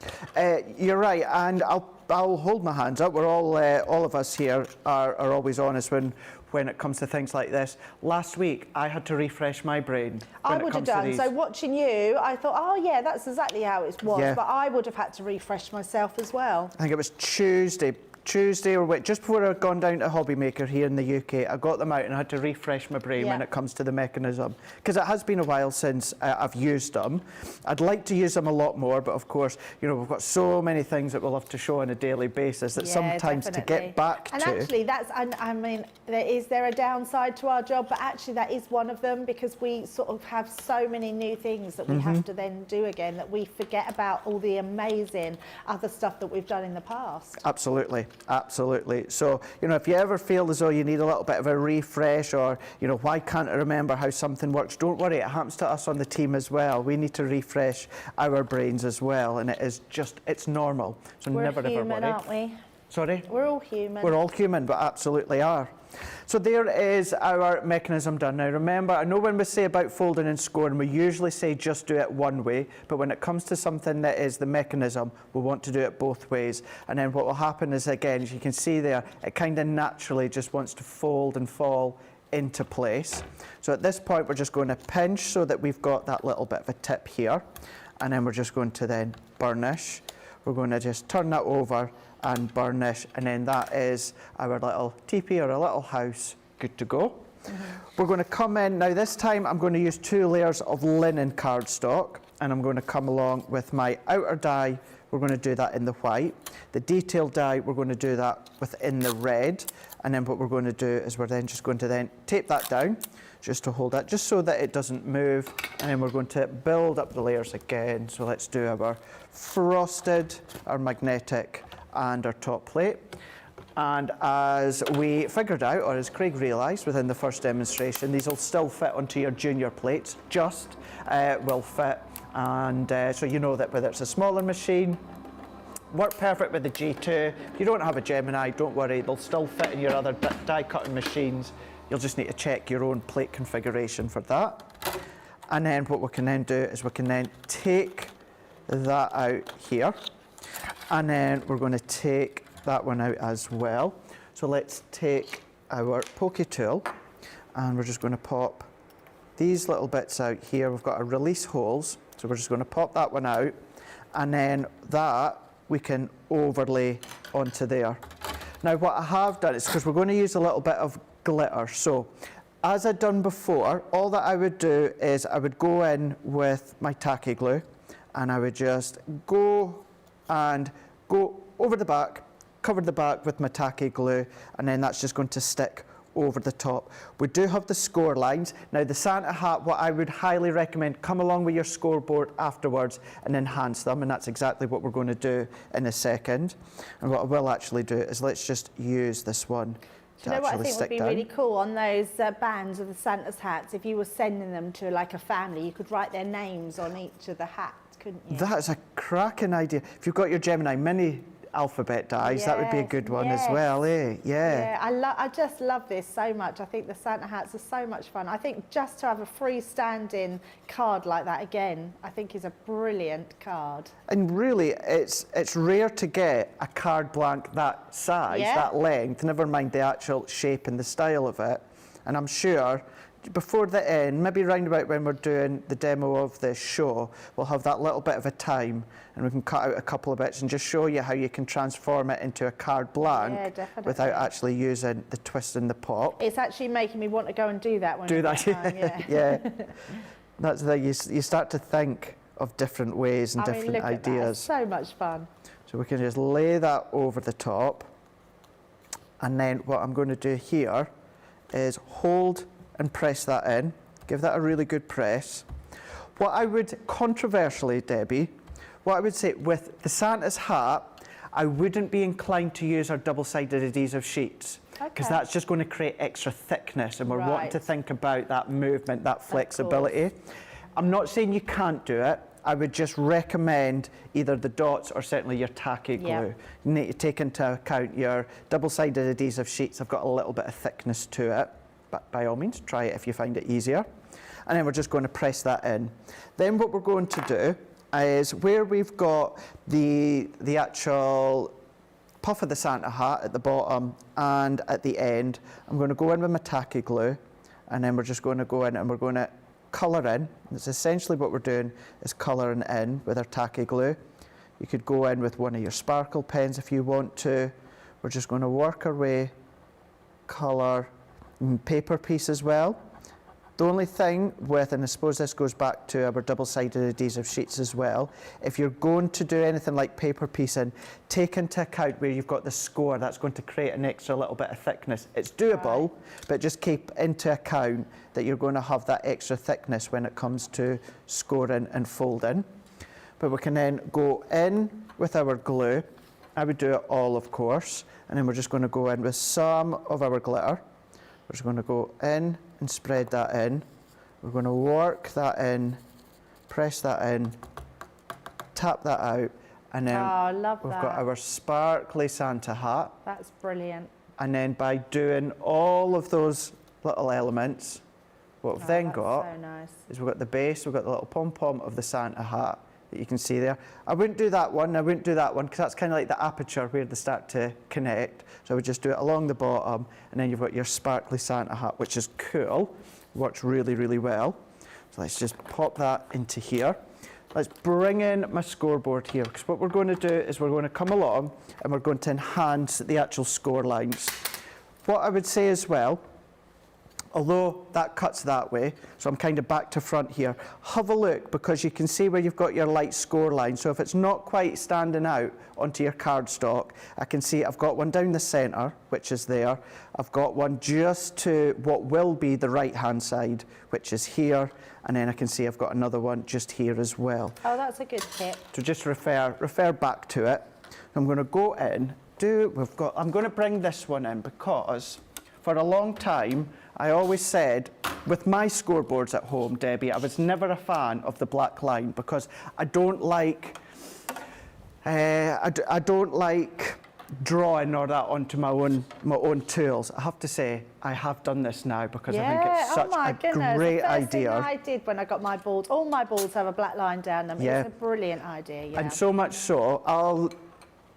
You're right, and I'll hold my hands up. We're all of us here are always honest when it comes to things like this. Last week, I had to refresh my brain. I would have done. So watching you, I thought, oh yeah, that's exactly how it was. Yeah. But I would have had to refresh myself as well. I think it was Tuesday or just before I'd gone down to Hobby Maker here in the UK, I got them out and I had to refresh my brain when it comes to the mechanism. Because it has been a while since I've used them. I'd like to use them a lot more, but of course, you know, we've got so many things that we'll have to show on a daily basis that sometimes to get back to... And actually, that's, I mean, is there a downside to our job? But actually, that is one of them, because we sort of have so many new things that we have to then do again, that we forget about all the amazing other stuff that we've done in the past. Absolutely. absolutely. So, you know, if you ever feel as though you need a little bit of a refresh or, you know, why can't I remember how something works, don't worry, it happens to us on the team as well. We need to refresh our brains as well, and it's normal. So We're never human, ever worry. aren't we? Sorry? We're all human. We're all human, but absolutely are. So there is our mechanism done. Now remember, I know when we say about folding and scoring, we usually say just do it one way, but when it comes to something that is the mechanism, we want to do it both ways. And then what will happen is, again, as you can see there, it kind of naturally just wants to fold and fall into place. So at this point, we're just going to pinch so that we've got that little bit of a tip here. And then we're just going to then burnish. We're going to just turn that over and burnish, and then that is our little teepee or a little house good to go. We're going to come in, now this time I'm going to use 2 layers of linen cardstock, and I'm going to come along with my outer die. We're going to do that in the white. The detailed die, we're going to do that within the red, and then what we're going to do is we're then just going to then tape that down just to hold that, just so that it doesn't move, and then we're going to build up the layers again. So let's do our frosted, our magnetic, and our top plate. And as we figured out, or as Craig realised within the first demonstration, these will still fit onto your junior plates, just will fit. And so you know that whether it's a smaller machine, work perfect with the G2. If you don't have a Gemini, don't worry, they'll still fit in your other die cutting machines. You'll just need to check your own plate configuration for that. And then what we can then do is we can then take that out here. And then we're going to take that one out as well. So let's take our pokey tool, and we're just going to pop these little bits out here. We've got our release holes, so we're just going to pop that one out, and then that we can overlay onto there. Now what I have done is, because we're going to use a little bit of glitter, so as I'd done before, all that I would do is I would go in with my tacky glue, and I would just go over the back, cover the back with my tacky glue, and then that's just going to stick over the top. We do have the score lines. Now the Santa hat, what I would highly recommend, come along with your scoreboard afterwards and enhance them, and that's exactly what we're going to do in a second. And what I will actually do is let's just use this one Do you know what I think would be really cool on those bands of the Santa's hats? If you were sending them to like a family, you could write their names on each of the hats, couldn't you? That's a cracking idea. If you've got your Gemini mini alphabet dies, that would be a good one as well, eh? Yeah. I just love this so much. I think the Santa hats are so much fun. I think just to have a freestanding card like that again, I think is a brilliant card. And really, it's rare to get a card blank that size, that length, never mind the actual shape and the style of it. And I'm sure before the end, maybe round about when we're doing the demo of this show, we'll have that little bit of a time and we can cut out a couple of bits and just show you how you can transform it into a card blank without actually using the twist and the pop. It's actually making me want to go and do that when yeah. That's the thing, you start to think of different ways and different ideas. It's so much fun. So we can just lay that over the top, and then what I'm going to do here is hold and press that in. Give that a really good press. What I would, controversially, Debbie, what I would say with the Santa's hat, I wouldn't be inclined to use our double-sided adhesive sheets, because that's just going to create extra thickness, and we're wanting to think about that movement, that flexibility. I'm not saying you can't do it. I would just recommend either the dots or certainly your tacky glue. You need to take into account your double-sided adhesive sheets have got a little bit of thickness to it. But by all means, try it if you find it easier. And then we're just going to press that in. Then what we're going to do is where we've got the actual puff of the Santa hat at the bottom and at the end, I'm going to go in with my tacky glue, and then we're just going to go in and we're going to colour in. That's essentially what we're doing, is colouring in with our tacky glue. You could go in with one of your sparkle pens if you want to. We're just going to work our way, colour, paper piece as well. The only thing with, and I suppose this goes back to our double-sided adhesive sheets as well, if you're going to do anything like paper piecing, take into account where you've got the score. That's going to create an extra little bit of thickness. It's doable, but just keep into account that you're going to have that extra thickness when it comes to scoring and folding. But we can then go in with our glue, I would do it all, of course, and then we're just going to go in with some of our glitter. We're just going to go in and spread that in. We're going to work that in, press that in, tap that out, and then we've got our sparkly Santa hat. That's brilliant. And then by doing all of those little elements, what we've then got is we've got the base, we've got the little pom-pom of the Santa hat that you can see there. I wouldn't do that one, because that's kind of like the aperture where they start to connect. So I would just do it along the bottom, and then you've got your sparkly Santa hat, which is cool. Works really, really well. So let's just pop that into here. Let's bring in my scoreboard here, because what we're going to do is we're going to come along and we're going to enhance the actual score lines. What I would say as well, although that cuts that way, so I'm kind of back to front here, have a look, because you can see where you've got your light score line. So if it's not quite standing out onto your cardstock, I can see I've got one down the centre, which is there. I've got one just to what will be the right-hand side, which is here. And then I can see I've got another one just here as well. Oh, that's a good tip. So just refer back to it. I'm going to go in, I'm going to bring this one in, because for a long time, I always said, with my scoreboards at home, Debbie, I was never a fan of the black line, because I don't like, I don't like drawing or that onto my own tools. I have to say, I have done this now, because I think it's such a great idea. The first thing I did when I got my boards, all my boards have a black line down them. Yeah. It's a brilliant idea, yeah. And so much so, I'll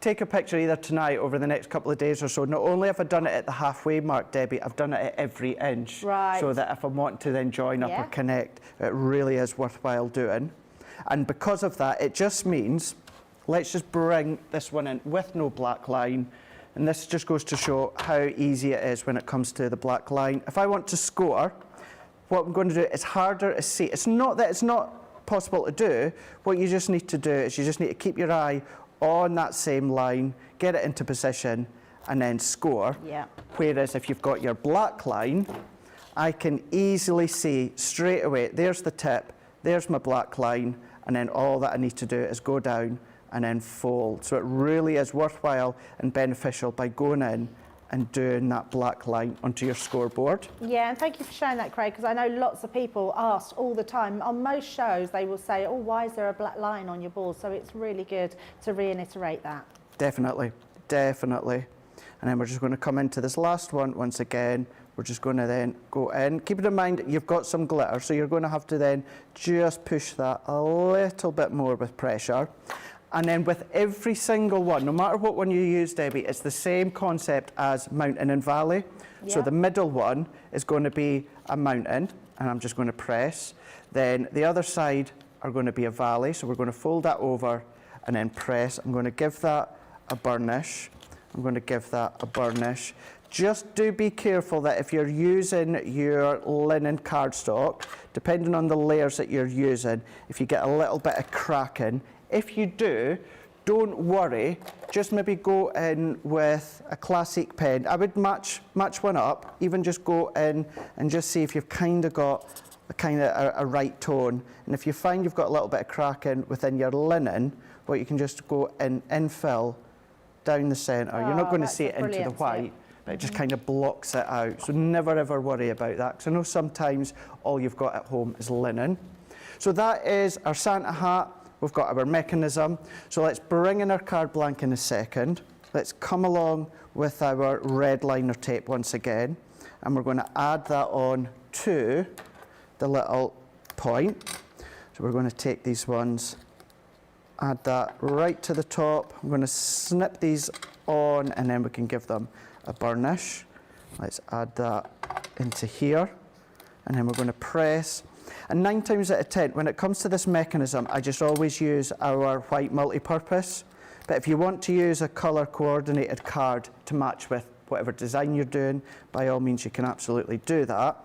take a picture either tonight or over the next couple of days or so. Not only have I done it at the halfway mark, Debbie, I've done it at every inch. Right. So that if I want to then join up or connect, it really is worthwhile doing. And because of that, it just means, let's just bring this one in with no black line. And this just goes to show how easy it is when it comes to the black line. If I want to score, what I'm going to do is harder to see. It's not that it's not possible to do. What you just need to do is you just need to keep your eye on that same line, get it into position, and then score. Yeah. Whereas if you've got your black line, I can easily see straight away, there's the tip, there's my black line, and then all that I need to do is go down and then fold. So it really is worthwhile and beneficial by going in and doing that black line onto your scoreboard. Yeah, and thank you for sharing that, Craig, because I know lots of people ask all the time. On most shows, they will say, oh, why is there a black line on your board? So it's really good to reiterate that. Definitely, definitely. And then we're just going to come into this last one once again. We're just going to then go in. Keep in mind, you've got some glitter, so you're going to have to then just push that a little bit more with pressure. And then with every single one, no matter what one you use, Debbie, it's the same concept as mountain and valley. Yeah. So the middle one is going to be a mountain, and I'm just going to press. Then the other side are going to be a valley, so we're going to fold that over and then press. I'm going to give that a burnish. I'm going to give that a burnish. Just do be careful that if you're using your linen cardstock, depending on the layers that you're using, if you get a little bit of cracking, if you do, don't worry, just maybe go in with a classic pen. I would match one up, even just go in and just see if you've kind of got a right tone. And if you find you've got a little bit of cracking within your linen, well, you can just go in infill down the centre. You're not going to see it into the white, but it just kind of blocks it out. So never ever worry about that, because I know sometimes all you've got at home is linen. So that is our Santa hat. We've got our mechanism. So let's bring in our card blank in a second. Let's come along with our red liner tape once again, and we're going to add that on to the little point. So we're going to take these ones, add that right to the top. I'm going to snip these on, and then we can give them a burnish. Let's add that into here, and then we're going to press. And 9 times out of 10, when it comes to this mechanism, I just always use our white multi-purpose. But if you want to use a colour coordinated card to match with whatever design you're doing, by all means you can absolutely do that.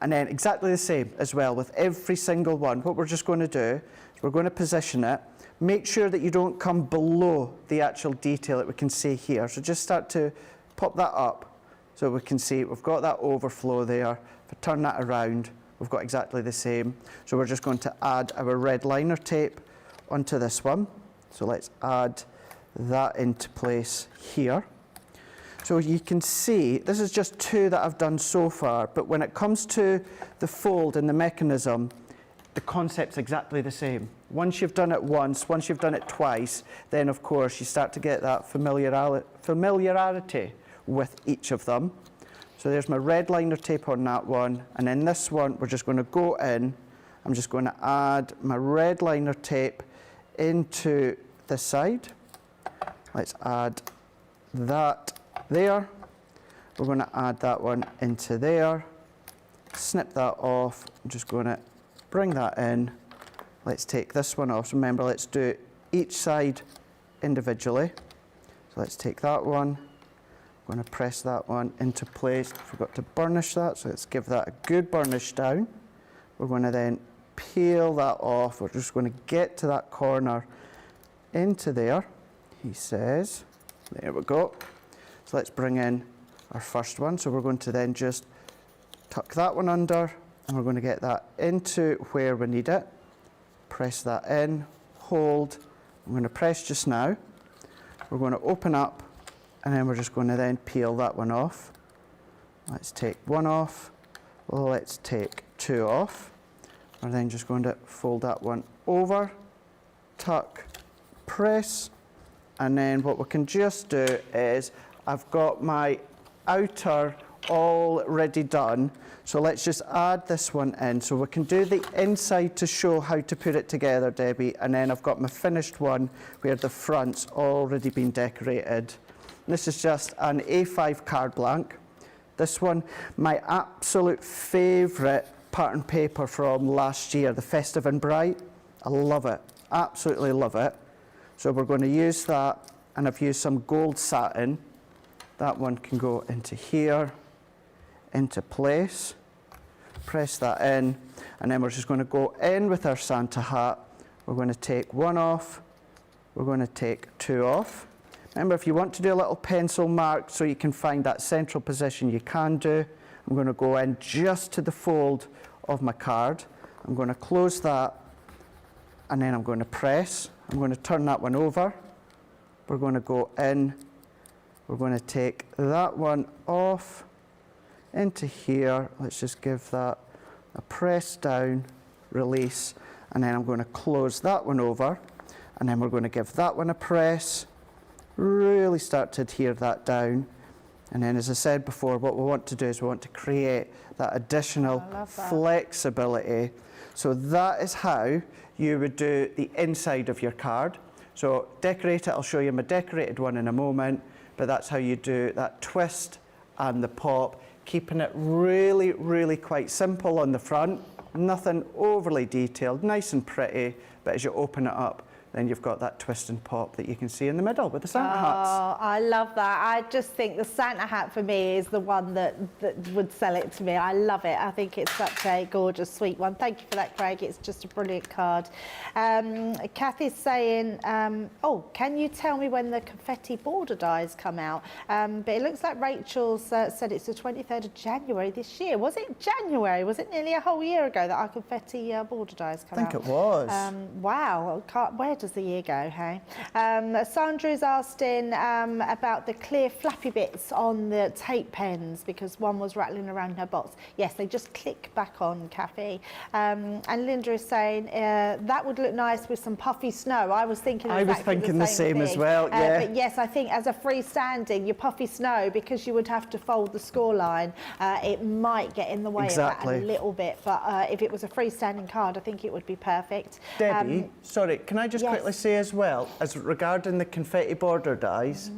And then exactly the same as well with every single one. What we're just going to do is we're going to position it. Make sure that you don't come below the actual detail that we can see here. So just start to pop that up so we can see we've got that overflow there. If I turn that around, we've got exactly the same. So we're just going to add our red liner tape onto this one. So let's add that into place here. So you can see, this is just 2 that I've done so far, but when it comes to the fold and the mechanism, the concept's exactly the same. Once you've done it once, once you've done it twice, then of course you start to get that familiarity with each of them. So there's my red liner tape on that one, and then this one we're just going to go in. I'm just going to add my red liner tape into this side. Let's add that there. We're going to add that one into there. Snip that off. I'm just going to bring that in. Let's take this one off. So remember, let's do each side individually. So let's take that one. I'm going to press that one into place. Forgot to burnish that, so let's give that a good burnish down. We're going to then peel that off. We're just going to get to that corner into there, he says. There we go. So let's bring in our first one. So we're going to then just tuck that one under, and we're going to get that into where we need it. Press that in, hold. I'm going to press just now. We're going to open up, and then we're just going to then peel that one off. Let's take one off. Let's take 2 off. We're then just going to fold that one over, tuck, press, and then what we can just do is, I've got my outer already done, so let's just add this one in. So we can do the inside to show how to put it together, Debbie, and then I've got my finished one where the front's already been decorated. This is just an A5 card blank. This one, my absolute favourite pattern paper from last year, the Festive and Bright. I love it, absolutely love it. So we're going to use that, and I've used some gold satin. That one can go into here, into place. Press that in, and then we're just going to go in with our Santa hat. We're going to take 1 off. We're going to take 2 off. Remember, if you want to do a little pencil mark so you can find that central position, you can do. I'm going to go in just to the fold of my card. I'm going to close that, and then I'm going to press. I'm going to turn that one over. We're going to go in. We're going to take that one off into here. Let's just give that a press down, release, and then I'm going to close that one over, and then we're going to give that one a press. Really start to adhere that down, and then, as I said before, what we want to do is we want to create that additional flexibility. So that is how you would do the inside of your card. So decorate it, I'll show you my decorated one in a moment, but that's how you do that twist and the pop, keeping it really, really quite simple on the front, nothing overly detailed, nice and pretty, but as you open it up, then you've got that twist and pop that you can see in the middle with the Santa hats. Oh, I love that. I just think the Santa hat for me is the one that would sell it to me. I love it. I think it's such a gorgeous, sweet one. Thank you for that, Craig. It's just a brilliant card. Kathy's saying, oh, can you tell me when the confetti border dies come out? But it looks like Rachel's said it's the 23rd of January this year. Was it January? Was it nearly a whole year ago that our confetti border dies come out? I think it was. Wow. Where does the year go, hey? Sandra's asking about the clear flappy bits on the tape pens because one was rattling around her box. Yes, they just click back on, Kathy. And Linda is saying that would look nice with some puffy snow. I was thinking the same as well, yeah. But yes, I think as a freestanding, your puffy snow, because you would have to fold the score line, it might get in the way of that a little bit. But if it was a freestanding card, I think it would be perfect. Debbie, sorry, can I just quickly say as well, as regarding the confetti border dies,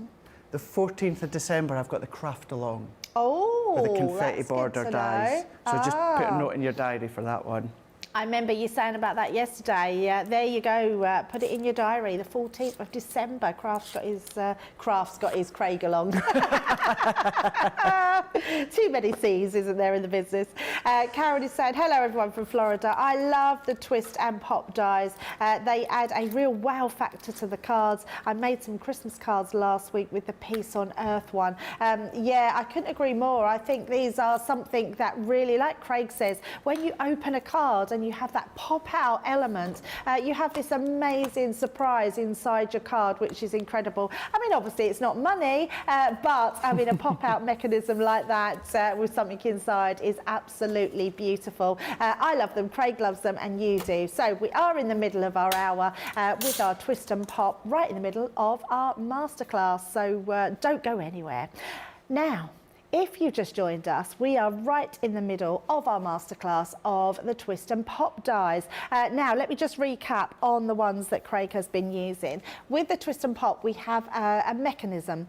the 14th of December I've got the craft along. Oh, with the confetti that's border good to dies. know. So just put a note in your diary for that one. I remember you saying about that yesterday. There you go. Put it in your diary. The 14th of December. Craft's got his Craig along. Too many C's, isn't there, in the business? Karen is saying, hello everyone from Florida. I love the twist and pop dies. They add a real wow factor to the cards. I made some Christmas cards last week with the Peace on Earth one. Yeah, I couldn't agree more. I think these are something that really, like Craig says, when you open a card and you have that pop-out element, you have this amazing surprise inside your card, which is incredible. I mean, obviously it's not money, but having a pop-out mechanism like that with something inside is absolutely beautiful. I love them, Craig loves them, and you do. So we are in the middle of our hour with our Twist and Pop, right in the middle of our masterclass. So don't go anywhere. Now, if you just joined us, we are right in the middle of our masterclass of the Twist and Pop dies. Now, let me just recap on the ones that Craig has been using. With the Twist and Pop, we have a mechanism.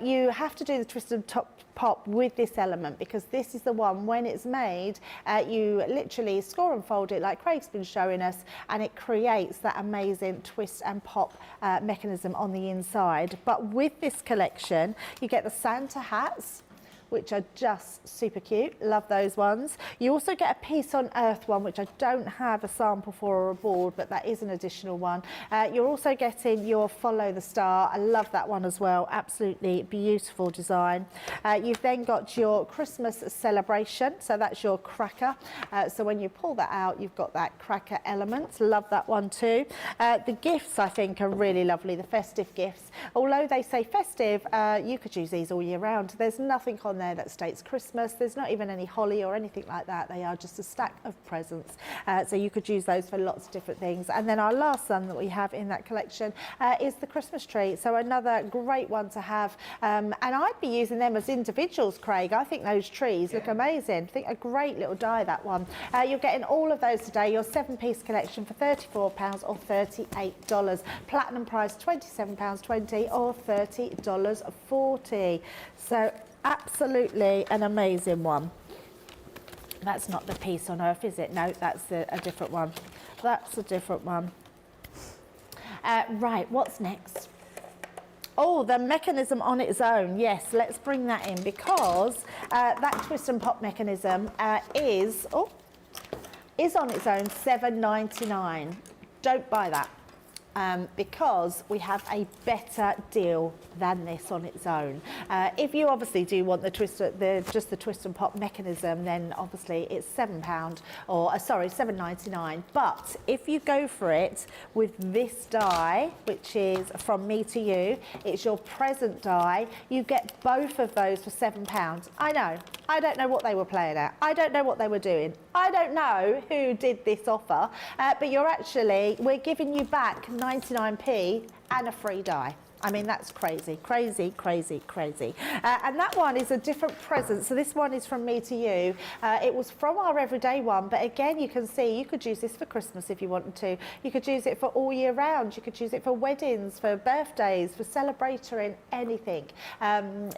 You have to do the Twist and Pop with this element, because this is the one, when it's made, you literally score and fold it like Craig's been showing us, and it creates that amazing Twist and Pop mechanism on the inside. But with this collection, you get the Santa hats, which are just super cute. Love those ones. You also get a Peace on Earth one, which I don't have a sample for or a board, but that is an additional one. You're also getting your Follow the Star. I love that one as well. Absolutely beautiful design. You've then got your Christmas Celebration. So that's your cracker. So when you pull that out, you've got that cracker element. Love that one too. The gifts, I think, are really lovely. The festive gifts. Although they say festive, you could use these all year round. There's nothing on there that states Christmas. There's not even any holly or anything like that. They are just a stack of presents. So you could use those for lots of different things. And then our last one that we have in that collection is the Christmas tree. So another great one to have. And I'd be using them as individuals, Craig. I think those trees look amazing. I think a great little die, that one. You're getting all of those today. Your 7-piece collection for £34 or $38. Platinum price £27.20 or $30.40. So absolutely an amazing one. That's not the Peace on Earth, is it? No, that's a different one. That's a different one. Right, what's next? Oh, the mechanism on its own. Yes, let's bring that in, because that Twist and Pop mechanism is on its own $7.99. Don't buy that. Because we have a better deal than this on its own. If you obviously do want just the Twist and Pop mechanism, then obviously it's $7.99. But if you go for it with this die, which is From Me to You, it's your present die. You get both of those for £7. I know. I don't know what they were playing at. I don't know what they were doing. I don't know who did this offer, but we're giving you back 99p and a free die. I mean, that's crazy, crazy, crazy, crazy. And that one is a different present. So this one is From Me to You. It was from our everyday one, but again, you can see you could use this for Christmas if you wanted to. You could use it for all year round. You could use it for weddings, for birthdays, for celebratory, anything.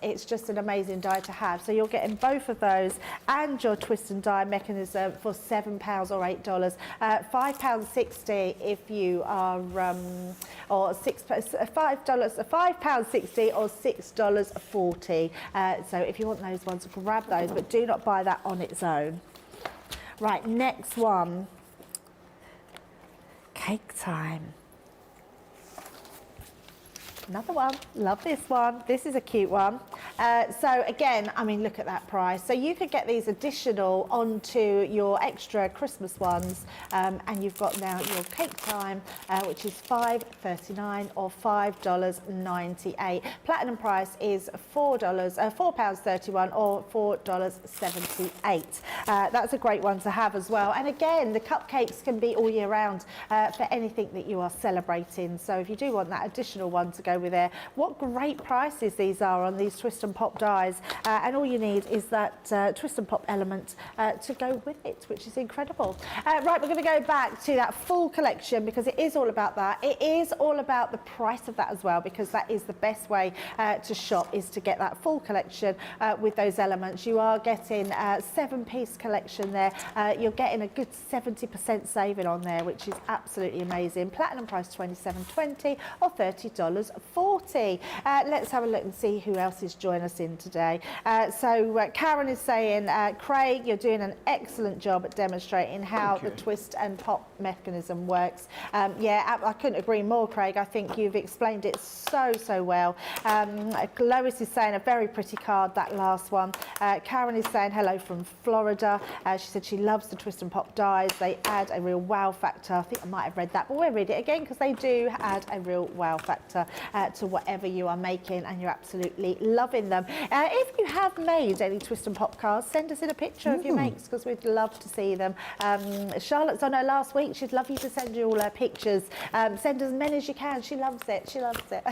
It's just an amazing die to have. So you're getting both of those and your Twist and Die mechanism for £7 or $8. £5.60 if you are, or $5.60 or $6.40. So if you want those ones, grab those, but do not buy that on its own. Right, next one. Cake time. Another one. Love this one. This is a cute one. So again, I mean, look at that price. So you could get these additional onto your extra Christmas ones, and you've got now your Cake Time, which is $5.39 or $5.98. Platinum price is £4.31 or $4.78. That's a great one to have as well. And again, the cupcakes can be all year round for anything that you are celebrating. So if you do want that additional one to go with there, what great prices these are on these Twist and Pop dies, and all you need is that Twist and Pop element to go with it, which is incredible. Right, we're going to go back to that full collection, because it is all about that. It is all about the price of that as well, because that is the best way to shop, is to get that full collection with those elements. You are getting a 7-piece collection there. You're getting a good 70% saving on there, which is absolutely amazing. Platinum price $27.20 or $30.40. Let's have a look and see who else is joining join us in today. Karen is saying, Craig, you're doing an excellent job at demonstrating how the twist and pop mechanism works. Yeah, I couldn't agree more, Craig. I think you've explained it so well. Lois is saying a very pretty card, that last one. Karen is saying hello from Florida. She said she loves the twist and pop dies. They add a real wow factor. I think I might have read that, but we'll read it again because they do add a real wow factor to whatever you are making, and you're absolutely loving them. If you have made any twist and pop cards, send us in a picture of your makes because we'd love to see them. Charlotte's on her last week. She'd love you to send you all her pictures. Send as many as you can. She loves it. She loves it.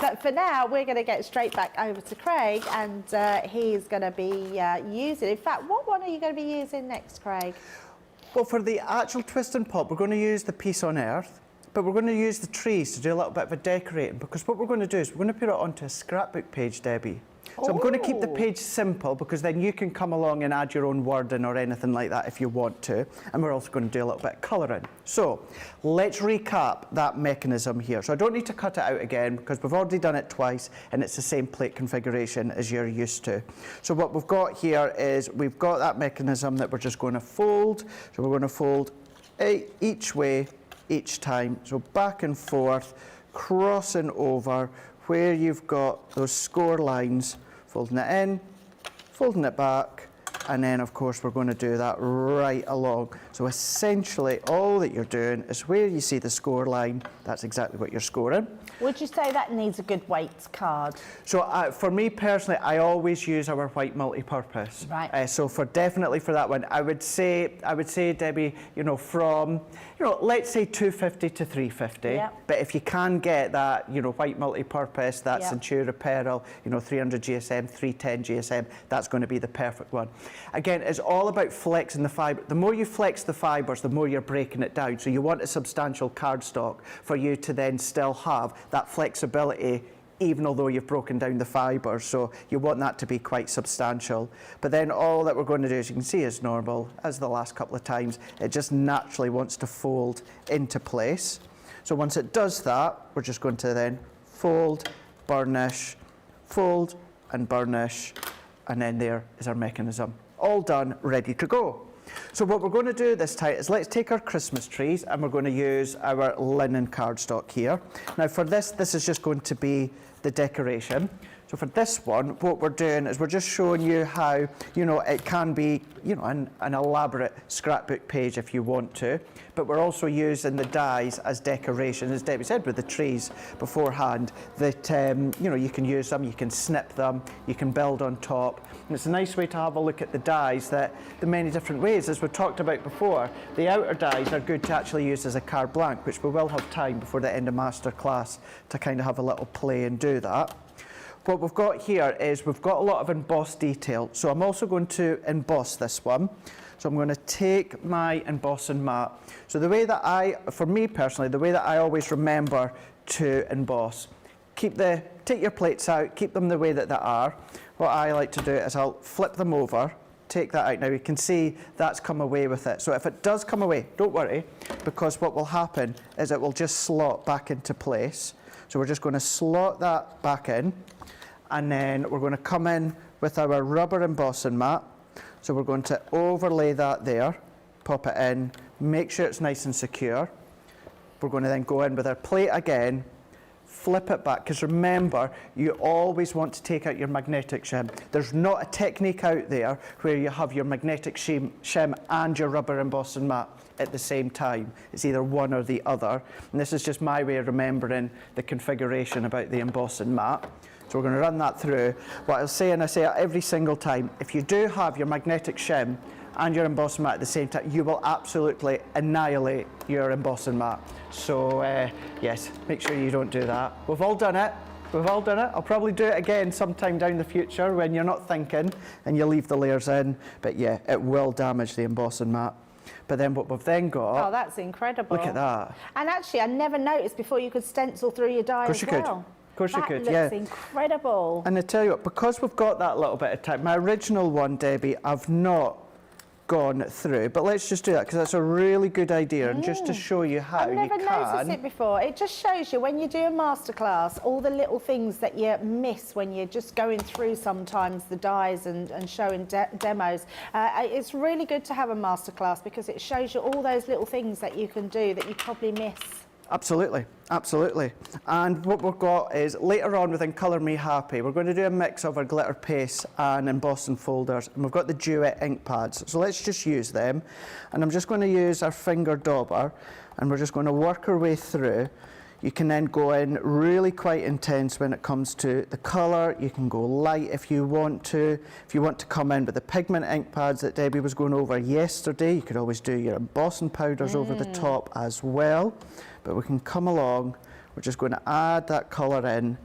But for now, we're going to get straight back over to Craig, and he's going to be using. In fact, what one are you going to be using next, Craig? Well, for the actual twist and pop, we're going to use the piece on earth, but we're going to use the trees to do a little bit of a decorating, because what we're going to do is we're going to put it onto a scrapbook page, Debbie. So I'm going to keep the page simple, because then you can come along and add your own wording or anything like that if you want to. And we're also going to do a little bit of colouring. So let's recap that mechanism here. So I don't need to cut it out again because we've already done it twice and it's the same plate configuration as you're used to. So what we've got here is we've got that mechanism that we're just going to fold. So we're going to fold each way, each time. So back and forth, crossing over where you've got those score lines, folding it in, folding it back, and then of course we're going to do that right along. So essentially all that you're doing is where you see the score line, that's exactly what you're scoring. Would you say that needs a good weight card? So for me personally, I always use our white multi-purpose. Right. So definitely for that one, I would say Debbie, from let's say 250 to 350. Yep. But if you can get that, white multi-purpose, that Yep. Centura Peril, 300 GSM, 310 GSM, that's going to be the perfect one. Again, it's all about flexing the fibre. The more you flex the fibres, the more you're breaking it down. So you want a substantial cardstock for you to then still have that flexibility, even although you've broken down the fibres. So you want that to be quite substantial. But then all that we're going to do, as you can see, is normal, as the last couple of times. It just naturally wants to fold into place. So once it does that, we're just going to then fold, burnish, fold and burnish, and then there is our mechanism. All done, ready to go. So what we're going to do this time is let's take our Christmas trees and we're going to use our linen cardstock here. Now for this is just going to be the decoration. So for this one, what we're doing is we're just showing you how, it can be, an elaborate scrapbook page if you want to, but we're also using the dies as decoration, as Debbie said, with the trees beforehand, that, you can use them, you can snip them, you can build on top. And it's a nice way to have a look at the dies, that the many different ways, as we talked about before. The outer dies are good to actually use as a carte blanche, which we will have time before the end of master class to kind of have a little play and do that. What we've got here is we've got a lot of embossed detail. So I'm also going to emboss this one. So I'm going to take my embossing mat. So the way that for me personally, the way that I always remember to emboss, take your plates out, keep them the way that they are. What I like to do is I'll flip them over, take that out. Now you can see that's come away with it. So if it does come away, don't worry, because what will happen is it will just slot back into place. So we're just going to slot that back in, and then we're going to come in with our rubber embossing mat. So we're going to overlay that there, pop it in, make sure it's nice and secure. We're going to then go in with our plate again, flip it back, because remember, you always want to take out your magnetic shim. There's not a technique out there where you have your magnetic shim and your rubber embossing mat at the same time. It's either one or the other. And this is just my way of remembering the configuration about the embossing mat. So we're going to run that through. What I'll say, and I say it every single time, if you do have your magnetic shim and your embossing mat at the same time, you will absolutely annihilate your embossing mat. So yes, make sure you don't do that. We've all done it. We've all done it. I'll probably do it again sometime down the future when you're not thinking and you leave the layers in. But yeah, it will damage the embossing mat. But then what we've then got... Oh, that's incredible. Look at that. And actually, I never noticed before you could stencil through your die as well. Of course you could, yeah. That looks incredible. And I tell you what, because we've got that little bit of time, my original one, Debbie, I've not gone through, but let's just do that because that's a really good idea, and just to show you how I've never you noticed can. it before. It just shows you when you do a masterclass, all the little things that you miss when you're just going through sometimes the dies and showing demos. It's really good to have a masterclass because it shows you all those little things that you can do that you probably miss. Absolutely, absolutely. And what we've got is later on within Colour Me Happy, we're going to do a mix of our glitter paste and embossing folders, and we've got the duet ink pads. So let's just use them. And I'm just going to use our finger dauber, and we're just going to work our way through. You can then go in really quite intense when it comes to the colour. You can go light if you want to. If you want to come in with the pigment ink pads that Debbie was going over yesterday, you could always do your embossing powders over the top as well. But we can come along, we're just going to add that colour in.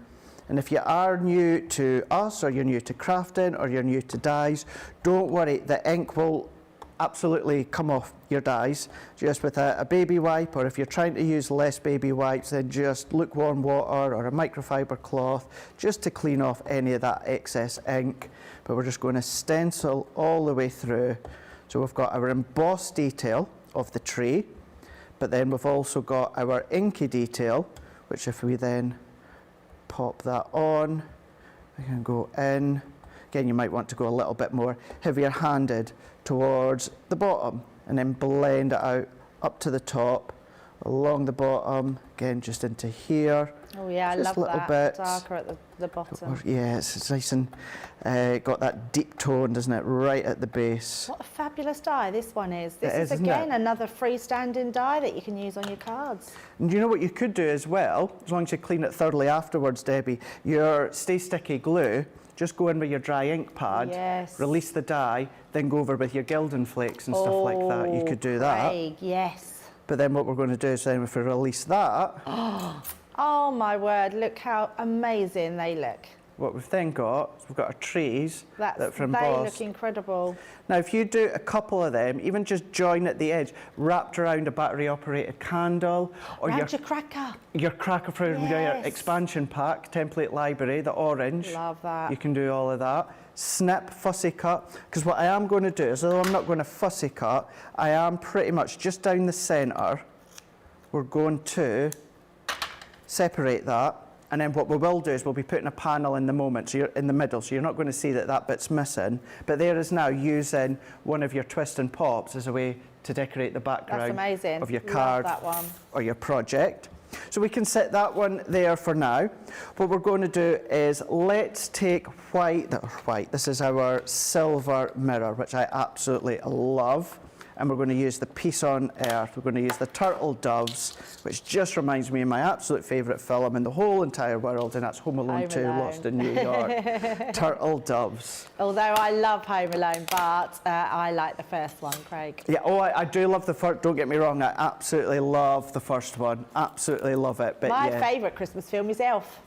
And if you are new to us, or you're new to crafting, or you're new to dyes, don't worry, the ink will absolutely come off your dyes just with a baby wipe, or if you're trying to use less baby wipes, then just lukewarm water or a microfiber cloth just to clean off any of that excess ink. But we're just going to stencil all the way through. So we've got our embossed detail of the tree, but then we've also got our inky detail, which if we then pop that on, we can go in. Again, you might want to go a little bit more heavier handed towards the bottom, and then blend it out up to the top, along the bottom, again just into here. Oh yeah, I just love little that, bits. darker at the bottom. Yeah, it's nice and got that deep tone, doesn't it, right at the base. What a fabulous die this one is. This It is is, isn't again it? another freestanding die that you can use on your cards. And you know what you could do as well, as long as you clean it thoroughly afterwards, Debbie, your Stay Sticky glue, just go in with your dry ink pad, Yes. release the dye, then go over with your gilding flakes and stuff like that. You could do that. Craig, yes. But then what we're going to do is then if we release that, Oh my word, look how amazing they look. what we've then got is we've got our trees that are They embossed. look incredible. Now, if you do a couple of them, even just join at the edge, wrapped around a battery-operated candle, or Round your cracker. your cracker from your Yes. expansion pack, template library, the orange. Love that. You can do all of that. Snip, fussy cut, because what I am going to do is, although I'm not going to fussy cut, I am pretty much just down the centre. We're going to separate that. And then what we will do is we'll be putting a panel in the moment, so you're in the middle, so you're not going to see that that bit's missing. But there is now using one of your twist and pops as a way to decorate the background amazing. of your Love card that one. or your project. So we can set that one there for now. What we're going to do is let's take white, this is our silver mirror, which I absolutely love. And we're going to use the Peace on Earth. We're going to use the Turtle Doves, which just reminds me of my absolute favourite film in the whole entire world, and that's Home Alone 2, Alone. Lost in New York. Turtle Doves. Although I love Home Alone, but I like the first one, Craig. Yeah, oh, I do love the first, don't get me wrong, I absolutely love the first one. Absolutely love it. But My yeah, favourite Christmas film is Elf.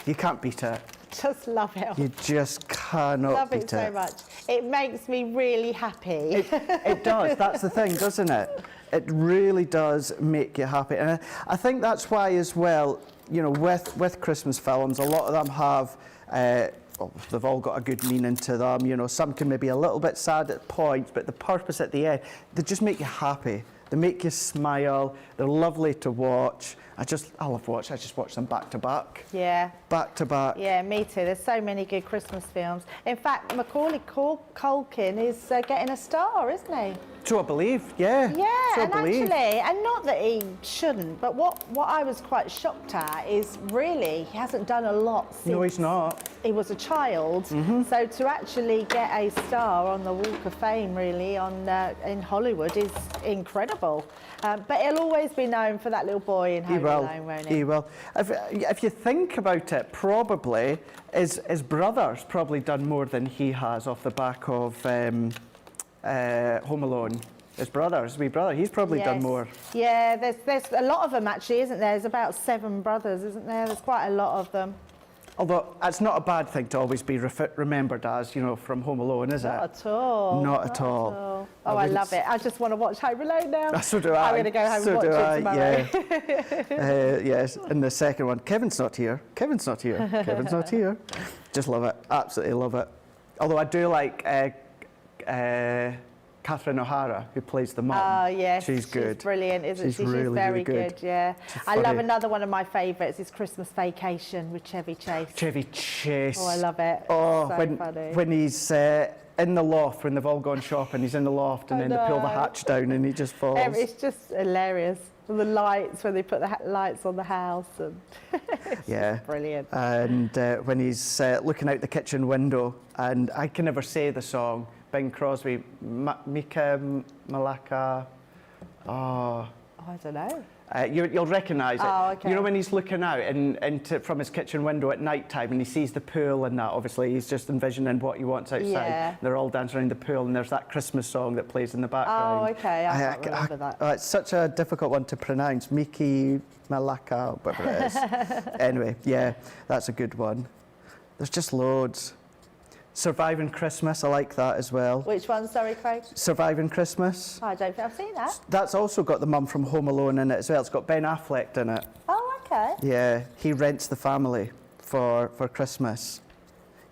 you can't beat it. Just love Elf. You just cannot Love beat it so much. It makes me really happy. It does. That's the thing, doesn't it? It really does make you happy. And I think that's why as well, you know, with Christmas films, a lot of them have, well, they've all got a good meaning to them. You know, some can maybe a little bit sad at points, but the purpose at the end, they just make you happy. They make you smile. They're lovely to watch. I love watch. I just watch them back to back. Yeah. Back to back. Yeah, me too. There's so many good Christmas films. In fact, Macaulay Culkin is getting a star, isn't he? So I believe, yeah. Yeah, so and I believe. actually, and not that he shouldn't, but what I was quite shocked at is really he hasn't done a lot since No, he's not. he was a child. So to actually get a star on the Walk of Fame, really, in Hollywood is incredible. But he'll always be known for that little boy in Home Alone, won't he? He will. If you think about it, probably his brother's probably done more than he has off the back of Home Alone. His wee brother, he's probably done Yes. more. Yeah, there's a lot of them actually, isn't there? There's about 7 brothers, isn't there? There's quite a lot of them. Although it's not a bad thing to always be remembered as, you know, from Home Alone, is Not it? at all. Not at all. Oh, I love it. I just want to watch Home Alone now. So do I. I'm going to go home So and watch do it I, tomorrow. yeah. Yes, and the second one, Kevin's not here. Kevin's not here. Kevin's not here. Just love it. Absolutely love it. Although I do like Catherine O'Hara, who plays the mum. Oh, yes. She's good. She's brilliant, isn't she? She's really, very really good. yeah. She's I love funny. another one of my favourites is Christmas Vacation with Chevy Chase. Chevy Chase. Oh, I love it. Oh, So funny. when he's in the loft, when they've all gone shopping, he's in the loft and I then they pull the know. hatch down and he just falls. It's just hilarious. And the lights, when they put the lights on the house. And Yeah. brilliant. And when he's looking out the kitchen window, and I can never say the song, Bing Crosby, Mika Malaka, I don't know. you'll recognise it. Oh, okay. You know when he's looking out from his kitchen window at night time and he sees the pool and that, obviously he's just envisioning what he wants outside. Yeah. They're all dancing around the pool and there's that Christmas song that plays in the background. Oh, okay. I can't remember that. It's such a difficult one to pronounce. Miki Malaka, whatever it is. Anyway, yeah, that's a good one. There's just loads. Surviving Christmas, I like that as well. Which one, sorry, Craig? Surviving Christmas. Oh, I don't think I've seen that. That's also got the mum from Home Alone in it as well. It's got Ben Affleck in it. Oh, okay. Yeah, he rents the family for Christmas.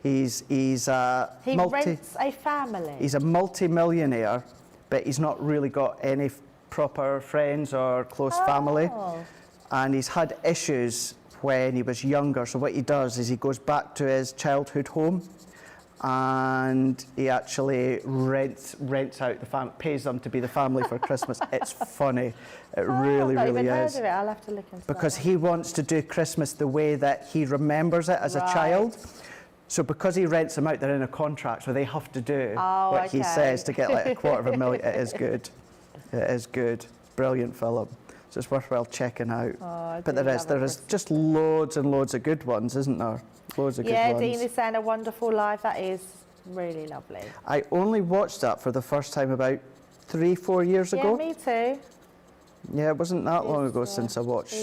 He's a He rents a family. He's a multi-millionaire, but he's not really got any proper friends or close family. And he's had issues when he was younger. So what he does is he goes back to his childhood home and he actually rents out the family, pays them to be the family for Christmas. It's funny. It really, I've not really even heard is. of it. I'll have to look into Because that. he wants to do Christmas the way that he remembers it as a child. So because he rents them out, they're in a contract, so they have to do what he says to get like $250,000. It is good. It is good. Brilliant film. So it's worthwhile checking out. But there is just loads and loads of good ones, isn't there? Loads of good ones. Dean is saying A Wonderful Life. That is really lovely. I only watched that for the first time about 3-4 years ago. Yeah, me too. Yeah, it wasn't that long ago since I watched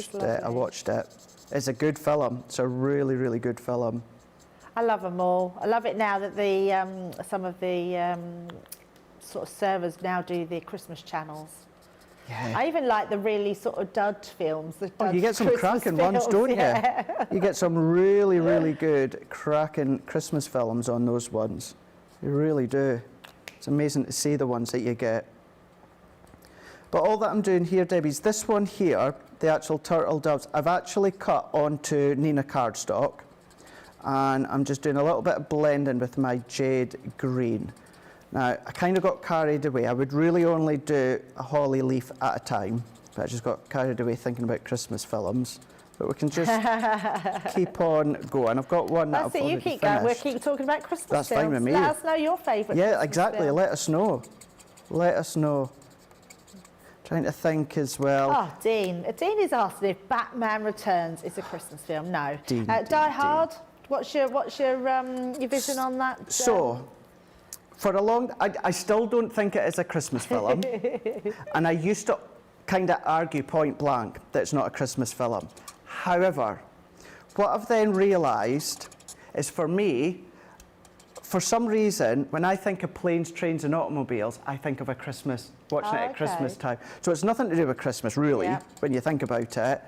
it. It's a good film. It's a really, really good film. I love them all. I love it now that some of the sort of servers now do the Christmas channels. Yeah. I even like the really sort of dud films. You get some cracking ones, don't you? You get some really, really good cracking Christmas films on those ones. You really do. It's amazing to see the ones that you get. But all that I'm doing here, Debbie, is this one here, the actual turtle doves, I've actually cut onto Nina cardstock. And I'm just doing a little bit of blending with my jade green. Now, I kind of got carried away. I would really only do a holly leaf at a time, but I just got carried away thinking about Christmas films. But we can just keep on going. I've got one that I've already you keep finished. going. We'll keep talking about Christmas That's films. fine with me. Let us know your favourite Yeah, Christmas exactly. film. Let us know. Let us know. Trying to think as well. Oh, Dean. Dean is asking if Batman Returns is a Christmas film. No. Dean, Die Hard. What's your vision on that? So, for a long, I still don't think it is a Christmas film, and I used to kind of argue point blank that it's not a Christmas film. However, what I've then realised is, for me, for some reason, when I think of planes, trains, and automobiles, I think of watching it at Christmas time. So it's nothing to do with Christmas, really, when you think about it.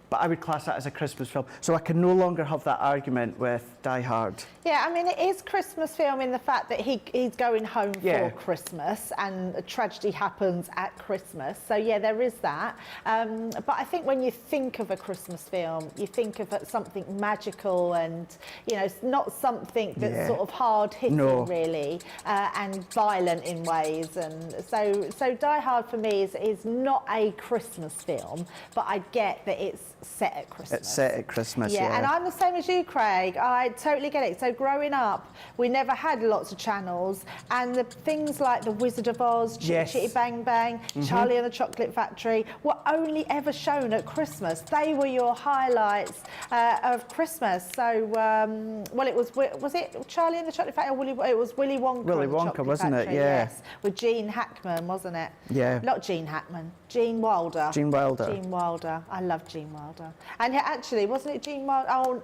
But I would class that as a Christmas film. So I can no longer have that argument with Die Hard. Yeah, I mean, it is Christmas film in the fact that he's going home for Christmas and a tragedy happens at Christmas. So, yeah, there is that. But I think when you think of a Christmas film, you think of something magical and, you know, it's not something that's sort of hard-hitting, really, and violent in ways. And so Die Hard, for me, is not a Christmas film, but I get that it's set at Christmas. It's set at Christmas, yeah. And I'm the same as you, Craig. I totally get it. So growing up, we never had lots of channels, and the things like The Wizard of Oz, Chitty Chitty Bang Bang, Charlie and the Chocolate Factory were only ever shown at Christmas. They were your highlights of Christmas. So, well, was it Charlie and the Chocolate Factory, or it was Willy Wonka? Willy Wonka, wasn't it? Yeah. Yes, with Gene Hackman, wasn't it? Yeah. Not Gene Hackman, Gene Wilder. Gene Wilder. Gene Wilder. I love Gene Wilder. And actually, wasn't it Gene Wilder? Oh,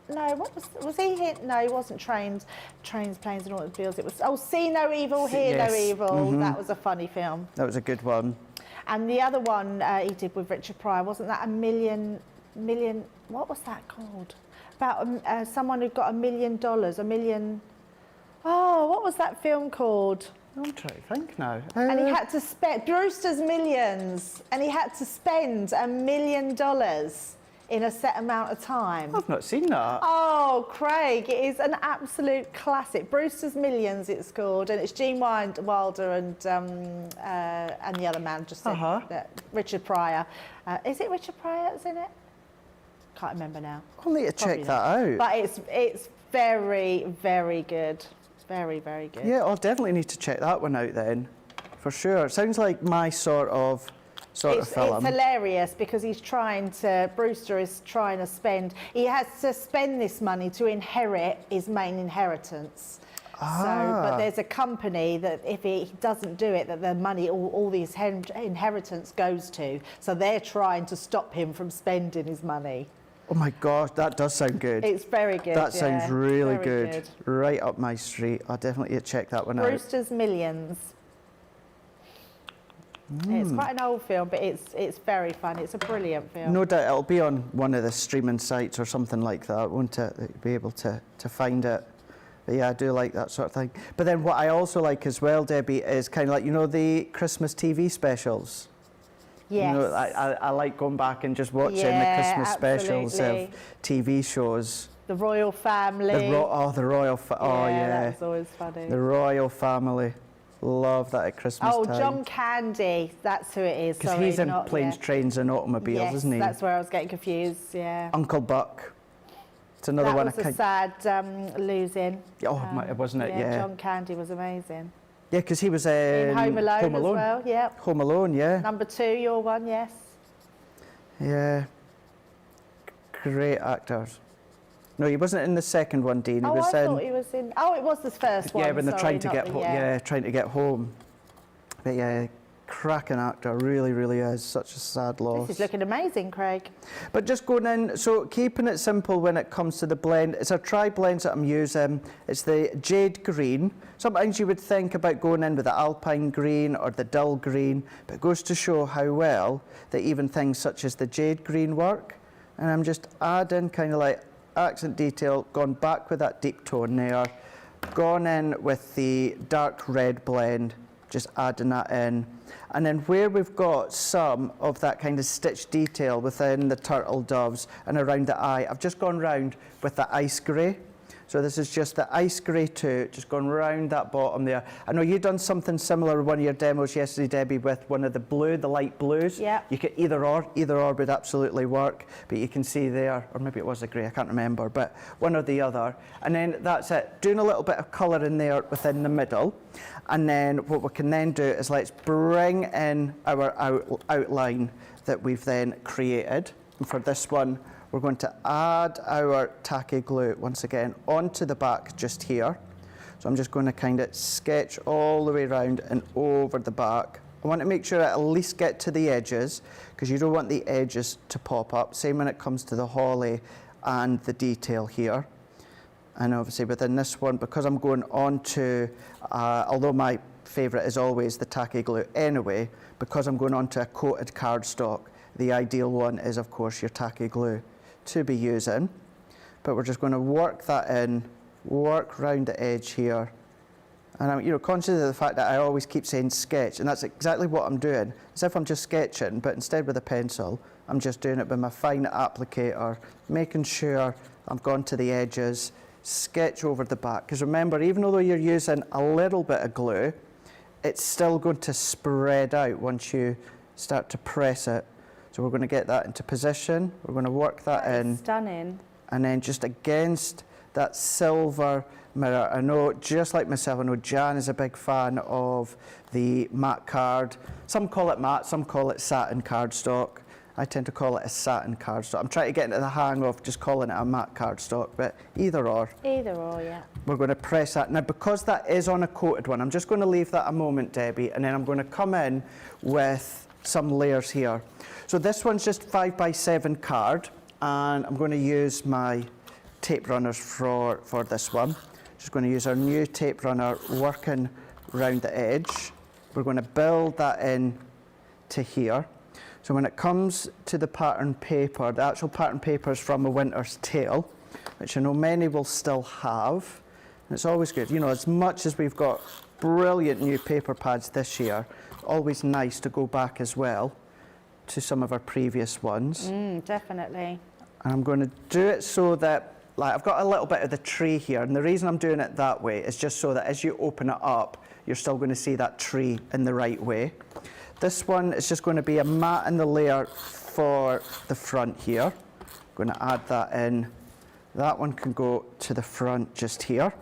no, what was he here? No, he wasn't Trains, Planes and Automobiles. It was, See No Evil, Hear No Evil. That was a funny film. That was a good one. And the other one he did with Richard Pryor, wasn't that a million, what was that called? About someone who got $1 million, oh, what was that film called? I'm trying to think now. And he had to spend Brewster's Millions, and he had to spend $1 million in a set amount of time. I've not seen that. Oh, Craig, it is an absolute classic. Brewster's Millions, it's called, and it's Gene Wilder and the other man just said, Richard Pryor. Is it Richard Pryor that's in it? Can't remember now. I'll need to check that out. But it's very, very good. Very, very good. Yeah, I'll definitely need to check that one out then, for sure. It sounds like my sort of film. It's hilarious because Brewster is trying to spend, he has to spend this money to inherit his main inheritance. But there's a company that if he doesn't do it, that the money, all these inheritance goes to. So they're trying to stop him from spending his money. Oh my gosh, that does sound good. It's very good. That sounds really very good. Right up my street. I'll definitely check that one out. Brewster's Millions. It's quite an old film, but it's very fun. It's a brilliant film. No doubt it'll be on one of the streaming sites or something like that, won't it? That you'll be able to find it. But yeah, I do like that sort of thing. But then what I also like as well, Debbie, is kind of like, you know, the Christmas TV specials. Yes. You know, I like going back and just watching the Christmas specials of TV shows. The Royal Family. The Royal Family. Oh, yeah. That's always funny. The Royal Family. Love that at Christmas time. Oh, John Candy. That's who it is. Because he's in Planes, Trains and Automobiles, isn't he? That's where I was getting confused, yeah. Uncle Buck. It's another one. That was a sad losing. Wasn't it? Yeah. John Candy was amazing. Yeah, because he was in Home Alone as well, yeah. Home Alone, yeah. Number 2, your one, yes. Yeah. Great actors. No, he wasn't in the second one, Dean. I thought he was in. Oh, it was the first one. Yeah, when they're trying to get home. Yeah, trying to get home. But yeah, cracking actor, really, really is. Such a sad loss. This is looking amazing, Craig. But just going in, so keeping it simple when it comes to the blend, it's a tri-blend that I'm using. It's the Jade Green. Sometimes you would think about going in with the Alpine Green or the Dull Green, but it goes to show how well that even things such as the Jade Green work. And I'm just adding kind of like accent detail, gone back with that deep tone there, gone in with the dark red blend, just adding that in. And then where we've got some of that kind of stitch detail within the turtle doves and around the eye, I've just gone round with the ice grey. So this is just the ice grey too, just going round that bottom there. I know you've done something similar in one of your demos yesterday, Debbie, with one of the blue, the light blues. Yeah. You could either or would absolutely work, but you can see there, or maybe it was the grey, I can't remember, but one or the other. And then that's it, doing a little bit of colour in there within the middle. And then what we can then do is let's bring in our outline that we've then created. And for this one, we're going to add our tacky glue once again onto the back just here. So I'm just going to kind of sketch all the way around and over the back. I want to make sure I at least get to the edges because you don't want the edges to pop up. Same when it comes to the holly and the detail here. And obviously within this one, because I'm going on to, although my favourite is always the tacky glue anyway, because I'm going on to a coated cardstock, the ideal one is of course your tacky glue to be using, but we're just going to work that in, work round the edge here, and I'm conscious of the fact that I always keep saying sketch, and that's exactly what I'm doing. As if I'm just sketching, but instead with a pencil, I'm just doing it with my fine applicator, making sure I've gone to the edges, sketch over the back. Because remember, even though you're using a little bit of glue, it's still going to spread out once you start to press it. So we're going to get that into position. We're going to work that in. Stunning. And then just against that silver mirror. I know, just like myself, I know Jan is a big fan of the matte card. Some call it matte, some call it satin cardstock. I tend to call it a satin cardstock. I'm trying to get into the hang of just calling it a matte cardstock, but either or. Either or, yeah. We're going to press that. Now, because that is on a coated one, I'm just going to leave that a moment, Debbie, and then I'm going to come in with some layers here. So this one's just 5x7 card, and I'm going to use my tape runners for this one. Just going to use our new tape runner working around the edge. We're going to build that in to here. So when it comes to the pattern paper, the actual pattern paper is from A Winter's Tale, which I know many will still have. And it's always good, you know, as much as we've got brilliant new paper pads this year, always nice to go back as well to some of our previous ones. Definitely. And I'm going to do it so that, like, I've got a little bit of the tree here, and the reason I'm doing it that way is just so that as you open it up, you're still going to see that tree in the right way. This one is just going to be a mat in the layer for the front here. I'm going to add that in. That one can go to the front just here.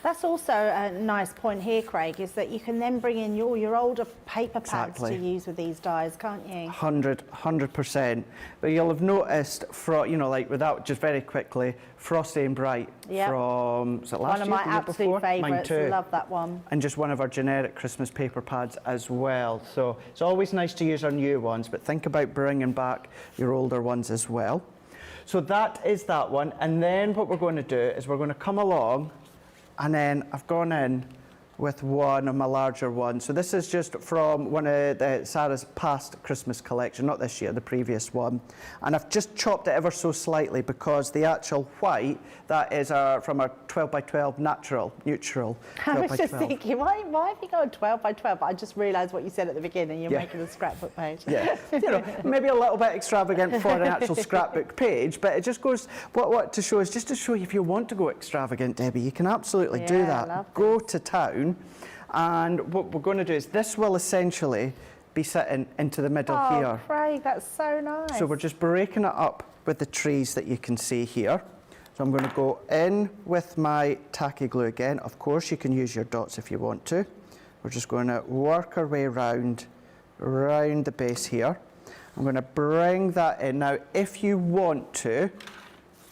That's also a nice point here, Craig, is that you can then bring in your older paper pads Exactly. to use with these dies, can't you? 100%. But you'll have noticed, you know, like without, just very quickly, Frosty and Bright from, was it last One of year, my the year absolute before? Mine favourites. too. Love that one. And just one of our generic Christmas paper pads as well. So it's always nice to use our new ones, but think about bringing back your older ones as well. So that is that one. And then what we're going to do is we're going to come along, and then I've gone in with one of my larger ones. So this is just from one of Sarah's past Christmas collection, not this year, the previous one. And I've just chopped it ever so slightly because the actual white, that is from our 12 by 12 neutral. I was just thinking, why have you got a 12 by 12? But I just realised what you said at the beginning. You're making a scrapbook page. Yeah, you know, maybe a little bit extravagant for an actual scrapbook page, but it just goes, what to show is just to show you if you want to go extravagant, Debbie, you can absolutely do that. Go to town, and what we're going to do is this will essentially be sitting into the middle here. Oh, Craig, that's so nice. So we're just breaking it up with the trees that you can see here. So I'm going to go in with my tacky glue again. Of course, you can use your dots if you want to. We're just going to work our way round the base here. I'm going to bring that in. Now, if you want to,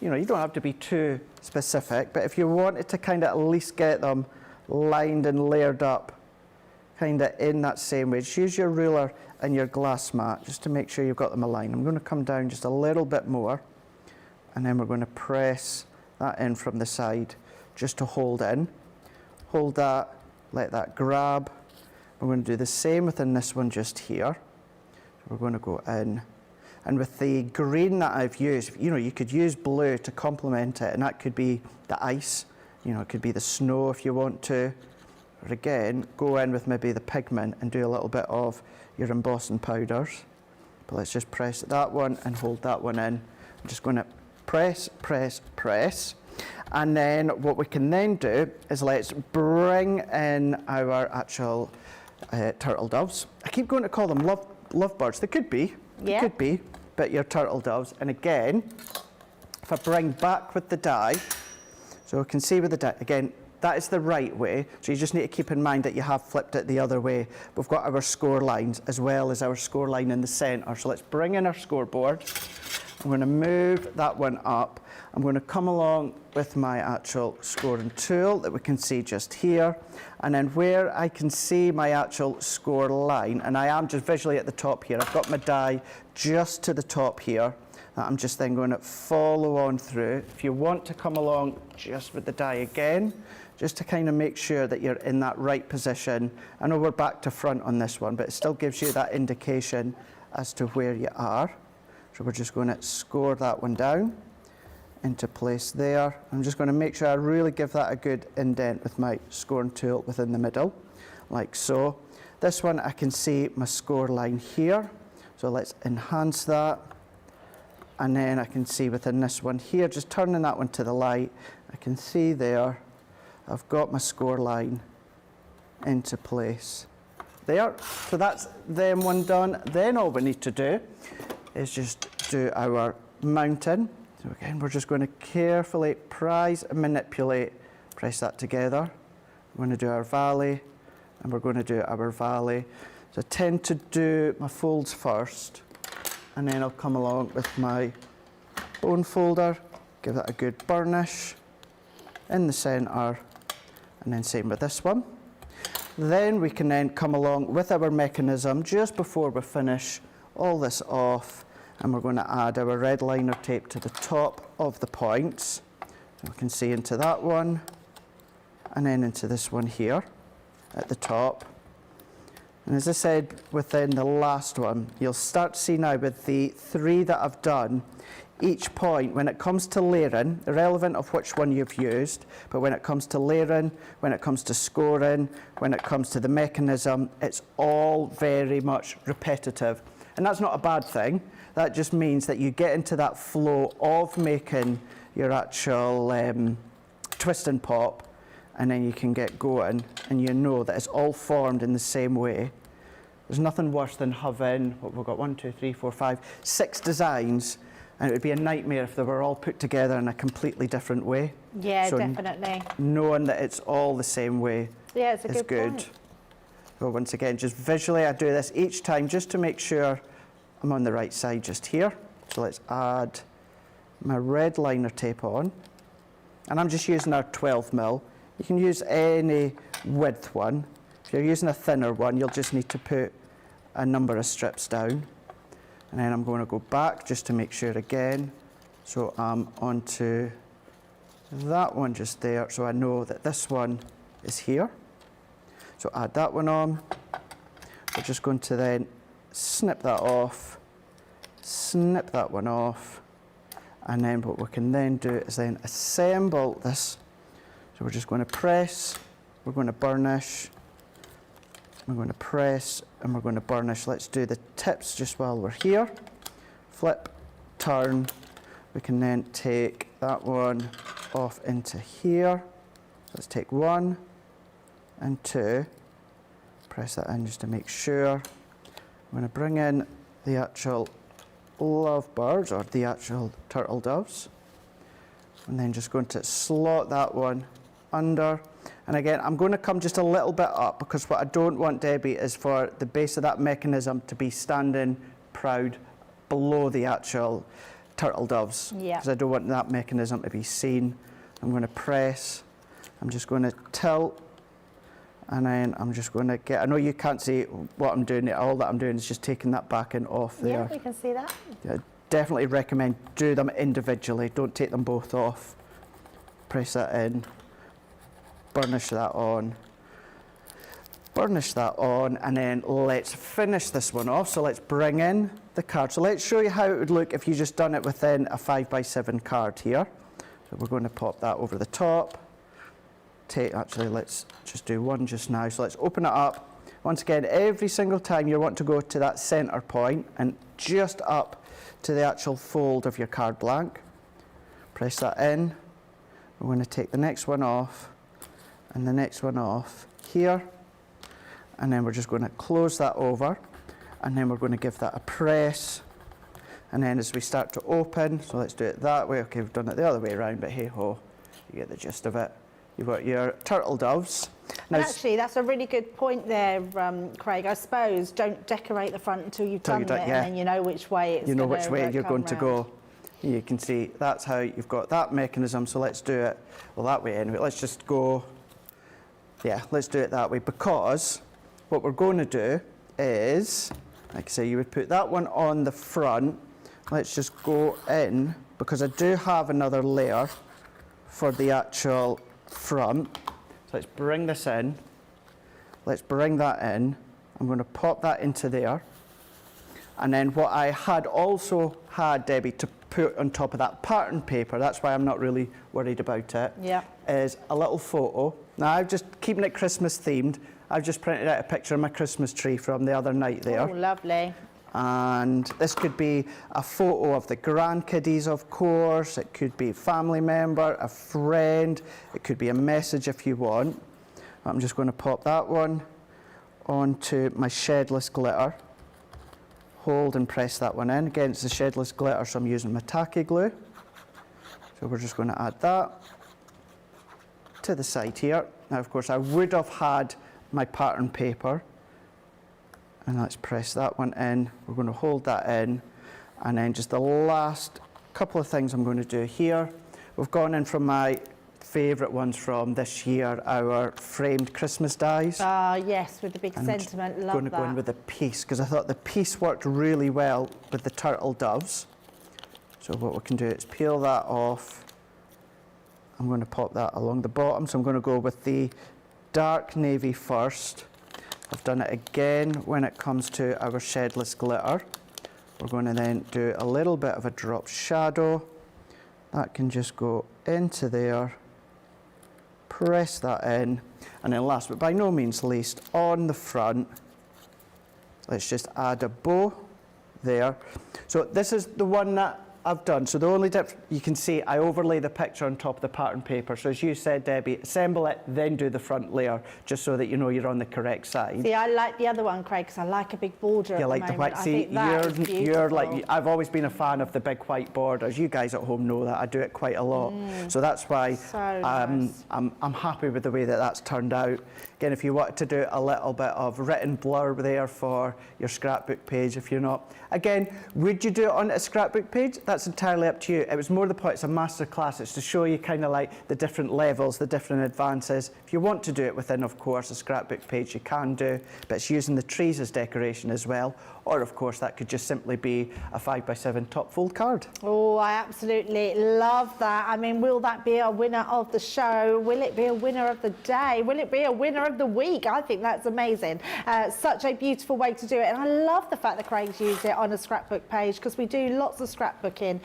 you know, you don't have to be too specific, but if you wanted to kind of at least get them lined and layered up kind of in that same way, just use your ruler and your glass mat just to make sure you've got them aligned. I'm going to come down just a little bit more, and then we're going to press that in from the side just to hold in. Hold that, let that grab. We're going to do the same within this one just here. So we're going to go in. And with the green that I've used, you know, you could use blue to complement it, and that could be the ice, you know, it could be the snow if you want to. Or again, go in with maybe the pigment and do a little bit of your embossing powders. But let's just press that one and hold that one in. I'm just going to press, press, press. And then what we can then do is let's bring in our actual turtle doves. I keep going to call them lovebirds. They could be. They could be. But your turtle doves. And again, if I bring back with the die, so we can see with the die, again, that is the right way. So you just need to keep in mind that you have flipped it the other way. We've got our score lines as well as our score line in the centre. So let's bring in our scoreboard. I'm going to move that one up. I'm going to come along with my actual scoring tool that we can see just here. And then where I can see my actual score line, and I am just visually at the top here, I've got my die just to the top here. That I'm just then going to follow on through. If you want to come along just with the die again, just to kind of make sure that you're in that right position. I know we're back to front on this one, but it still gives you that indication as to where you are. So we're just going to score that one down into place there. I'm just going to make sure I really give that a good indent with my scoring tool within the middle, like so. This one I can see my score line here, so let's enhance that. And then I can see within this one here, just turning that one to the light, I can see there, I've got my score line into place there. So that's them one done. Then all we need to do is just do our mountain. So again, we're just going to carefully prise and manipulate, press that together. We're going to do our valley, and we're going to do our valley. So I tend to do my folds first, and then I'll come along with my bone folder, give that a good burnish in the centre, and then same with this one. Then we can then come along with our mechanism just before we finish all this off, and we're going to add our red liner tape to the top of the points. So we can see into that one, and then into this one here at the top. And as I said within the last one, you'll start to see now with the three that I've done, each point, when it comes to layering, irrelevant of which one you've used, but when it comes to layering, when it comes to scoring, when it comes to the mechanism, it's all very much repetitive. And that's not a bad thing. That just means that you get into that flow of making your actual twist and pop, and then you can get going, and you know that it's all formed in the same way. There's nothing worse than having, what we've got, 1, 2, 3, 4, 5, 6 designs, and it would be a nightmare if they were all put together in a completely different way. Yeah, So definitely. knowing that it's all the same way Yeah, it's a is good good. point. So once again, just visually, I do this each time just to make sure I'm on the right side just here. So let's add my red liner tape on. And I'm just using our 12mm. You can use any width one. If you're using a thinner one, you'll just need to put a number of strips down. And then I'm going to go back just to make sure again. So I'm onto that one just there, so I know that this one is here. So add that one on. We're just going to then snip that off, snip that one off, and then what we can then do is then assemble this. So we're just going to press, we're going to burnish, we're going to press, and we're going to burnish. Let's do the tips just while we're here. Flip, turn. We can then take that one off into here. Let's take 1 and 2. Press that in just to make sure. I'm going to bring in the actual lovebirds, or the actual turtle doves, and then just going to slot that one under. And again, I'm going to come just a little bit up, because what I don't want, Debbie, is for the base of that mechanism to be standing proud below the actual turtle doves, because I don't want that mechanism to be seen. I'm going to press, I'm just going to tilt, and then I'm just going to get, I know you can't see what I'm doing, all that I'm doing is just taking that back and off there. Yeah, we can see that. I definitely recommend do them individually, don't take them both off. Press that in, burnish that on, and then let's finish this one off. So let's bring in the card. So let's show you how it would look if you just done it within a 5x7 card here. So we're going to pop that over the top. Actually, let's just do one just now. So let's open it up. Once again, every single time you want to go to that center point and just up to the actual fold of your card blank. Press that in. We're going to take the next one off and the next one off here. And then we're just going to close that over. And then we're going to give that a press. And then as we start to open, so let's do it that way. Okay, we've done it the other way around, but hey ho, you get the gist of it. You've got your turtle doves. Now, Actually, that's a really good point there, Craig. I suppose don't decorate the front until you've done it, and then you know which way it's going to which way you're going to go. You can see that's how you've got that mechanism. So let's do it, well, that way anyway. Let's just go, yeah, let's do it that way, because what we're going to do is, like I say, you would put that one on the front. Let's just go in, because I do have another layer for the actual front. So let's bring this in. Let's bring that in. I'm going to pop that into there. And then what I had also had, Debbie, to put on top of that pattern paper, that's why I'm not really worried about it, is a little photo. Now, I'm just keeping it Christmas themed. I've just printed out a picture of my Christmas tree from the other night there. Oh, lovely. And this could be a photo of the grandkiddies, of course. It could be a family member, a friend. It could be a message if you want. I'm just going to pop that one onto my shedless glitter. Hold and press that one in. Again, it's the shedless glitter, so I'm using my tacky glue. So we're just going to add that to the side here. Now, of course, I would have had my pattern paper. And let's press that one in. We're going to hold that in. And then just the last couple of things I'm going to do here. We've gone in from my favourite ones from this year, our framed Christmas dies. Ah, yes, with the big sentiment. Love that. I'm going to go in with the piece, because I thought the piece worked really well with the turtle doves. So what we can do is peel that off. I'm going to pop that along the bottom. So I'm going to go with the dark navy first. I've done it again when it comes to our shedless glitter. We're going to then do a little bit of a drop shadow. That can just go into there, press that in, and then last but by no means least, on the front, let's just add a bow there. So this is the one that I've done. So the only difference, you can see I overlay the picture on top of the pattern paper. So as you said, Debbie, assemble it, then do the front layer, just so that you know you're on the correct side. See, I like the other one, Craig, because I like a big border. You like the white. See, you're like, I've always been a fan of the big white borders. You guys at home know that. I do it quite a lot. So that's why So nice. I'm happy with the way that that's turned out. Again, if you wanted to do a little bit of written blurb there for your scrapbook page, if you're not. Again, would you do it on a scrapbook page? That's entirely up to you. It was more the point, it's a masterclass. It's to show you kind of like the different levels, the different advances. If you want to do it within, of course, a scrapbook page, you can do, but it's using the trees as decoration as well. Or, of course, that could just simply be a 5x7 top fold card. Oh, I absolutely love that. I mean, will that be a winner of the show? Will it be a winner of the day? Will it be a winner of the week? I think that's amazing. Such a beautiful way to do it. And I love the fact that Craig's used it on a scrapbook page, because we do lots of scrapbooking.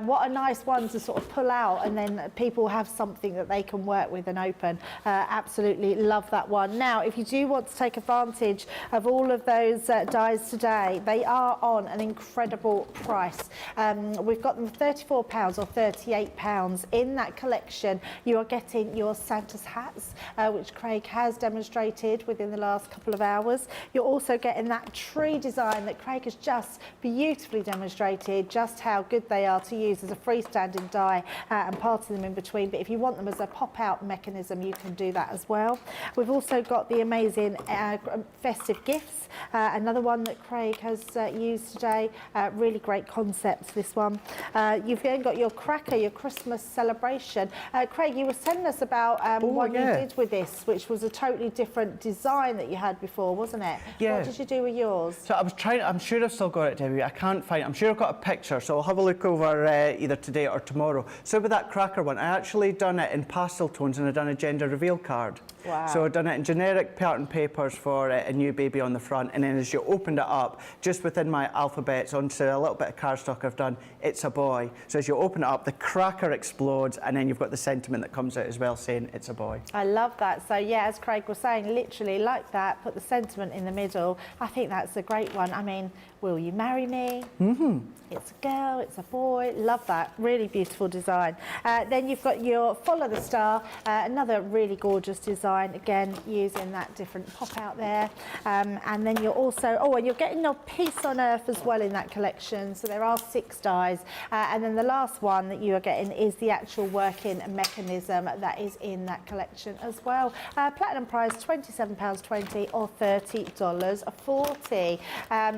What a nice one to sort of pull out, and then people have something that they can work with and open. Absolutely love that one. Now, if you do want to take advantage of all of those dies today, they are on an incredible price. We've got them £34 or £38 in that collection. You are getting your Santa's hats, which Craig has demonstrated within the last couple of hours. You're also getting that tree design that Craig has just beautifully demonstrated just how good they are to use as a freestanding die and parting them in between. But if you want them as a pop-out mechanism, you can do that as well. We've also got the amazing festive gifts, another one that Craig has used today. Really great concept, this one. You've then got your cracker, your Christmas celebration. Craig, you were telling us about what you did with this, which was a totally different design that you had before, wasn't it? Yeah. What did you do with yours? So I was trying, I'm sure I've still got it, Debbie. I can't find it. I'm sure I've got a picture, so I'll have a look over either today or tomorrow. So with that cracker one, I actually done it in pastel tones, and I've done a gender reveal card. Wow. So I've done it in generic pattern papers for a new baby on the front, and then as you opened it up, just within my alphabets onto a little bit of cardstock I've done, it's a boy. So as you open it up, the cracker explodes, and then you've got the sentiment that comes out as well saying it's a boy. I love that. So yeah, as Craig was saying, literally like that, put the sentiment in the middle. I think that's a great one. I mean, will you marry me? Mm-hmm. It's a girl, it's a boy. Love that. Really beautiful design. Then you've got your Follow the Star, another really gorgeous design, again, using that different pop out there. And then you're also, and you're getting your Peace on Earth as well in that collection. So there are 6 dies. And then the last one that you are getting is the actual working mechanism that is in that collection as well. Platinum price, £27.20 or $30.40.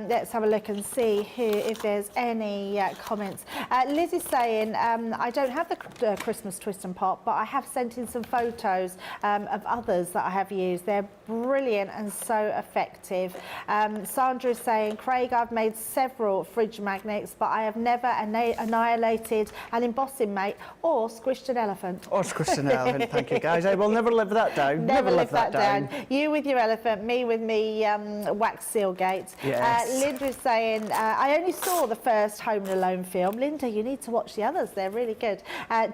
Let's have a look and see if there's any comments. Liz is saying, I don't have the Christmas twist and pop, but I have sent in some photos of others that I have used. They're brilliant and so effective. Sandra is saying, Craig, I've made several fridge magnets, but I have never annihilated an embossing mate or squished an elephant. Or squished an elephant, thank you guys. I will never live that down. Never live that down. You with your elephant, me with me wax seal gate. Yes. Linda is saying, I only saw the first Home Alone film. Linda, you need to watch the others. They're really good.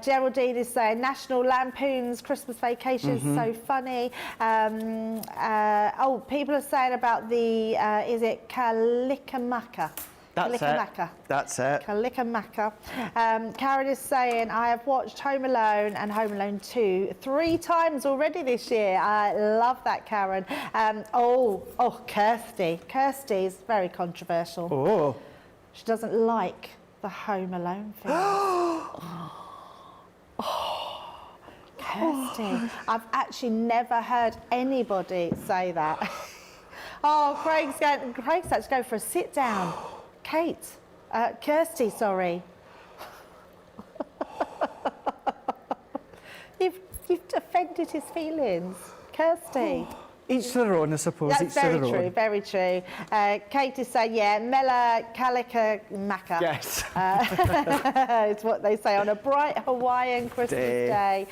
Geraldine is saying, National Lampoon's Christmas Vacation is so funny. People are saying about the, is it Kalicamaka? That's it. That's it. Kalicamaka. Karen is saying, I have watched Home Alone and Home Alone 2 3 times already this year. I love that, Karen. Kirsty. Kirsty is very controversial. Oh. She doesn't like the Home Alone film. Kirsty. I've actually never heard anybody say that. Craig's actually going for a sit down. Kirsty, sorry. You've offended his feelings. Kirsty. Each to their own, I suppose. That's each to very their true, own. very true. Kate is saying, yeah, Mela Kalika Maka. Yes. It's what they say on a bright Hawaiian Christmas day.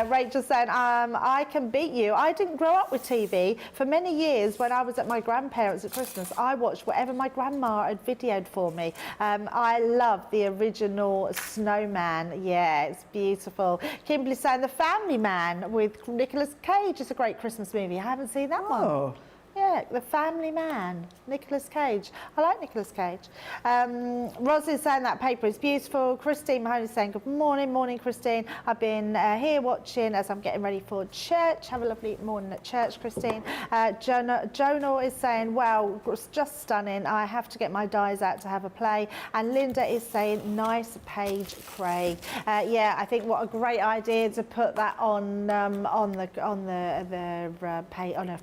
Rachel's saying, I can beat you. I didn't grow up with TV. For many years, when I was at my grandparents' at Christmas, I watched whatever my grandma had videoed for me. I love the original Snowman. Yeah, it's beautiful. Kimberly's saying The Family Man with Nicolas Cage is a great Christmas movie. I haven't seen that one. Oh. Yeah, The Family Man, Nicolas Cage. I like Nicolas Cage. Ros is saying that paper is beautiful. Christine Mahoney is saying, good morning. Morning, Christine. I've been here watching as I'm getting ready for church. Have a lovely morning at church, Christine. Jonah is saying, wow, just stunning. I have to get my dies out to have a play. And Linda is saying, nice page, Craig. Yeah, I think what a great idea to put that on a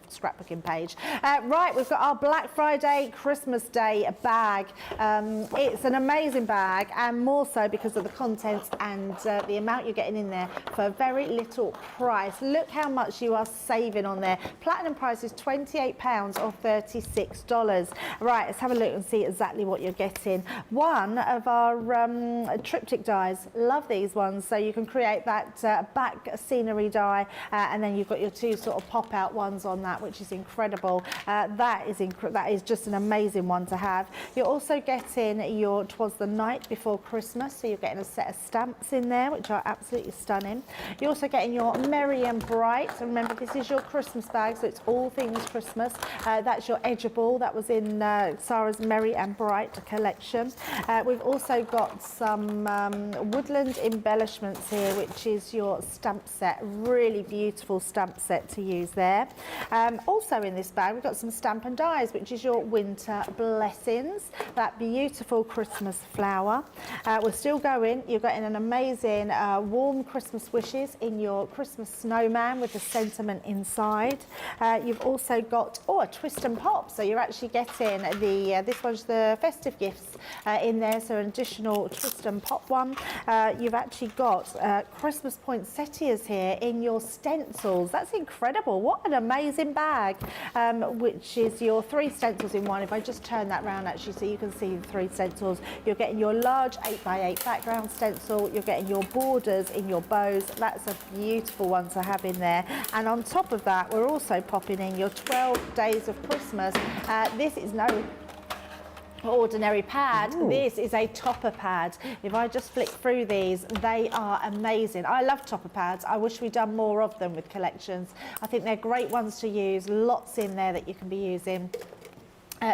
scrapbooking page. Right, we've got our Black Friday Christmas Day bag. It's an amazing bag, and more so because of the contents and the amount you're getting in there for a very little price. Look how much you are saving on there. Platinum price is £28 or $36. Right, let's have a look and see exactly what you're getting. One of our triptych dies. Love these ones. So you can create that back scenery die, and then you've got your two sort of pop-out ones on that, which is incredible. That is just an amazing one to have. You're also getting your Twas the Night Before Christmas, so you're getting a set of stamps in there, which are absolutely stunning. You're also getting your Merry and Bright. Remember, this is your Christmas bag, so it's all things Christmas. That's your Edgeable. That was in Sarah's Merry and Bright collection. We've also got some woodland embellishments here, which is your stamp set. Really beautiful stamp set to use there. Also in this bag, we've got some Stamp and Dies, which is your Winter Blessings, that beautiful Christmas flower. We're still going. You're getting an amazing warm Christmas wishes in your Christmas snowman with the sentiment inside. You've also got a twist and pop, so you're actually getting this one's the festive gifts in there, so an additional twist and pop one. You've actually got Christmas poinsettias here in your stencils. That's incredible. What an amazing bag. Which is your 3 stencils in one. If I just turn that round actually so you can see the 3 stencils, you're getting your large 8x8 background stencil, you're getting your borders in your bows. That's a beautiful one to have in there. And on top of that, we're also popping in your 12 Days of Christmas. This is no ordinary pad. Ooh. This is a topper pad. If I just flick through these, they are amazing. I love topper pads. I wish we'd done more of them with collections. I think they're great ones to use. Lots in there that you can be using.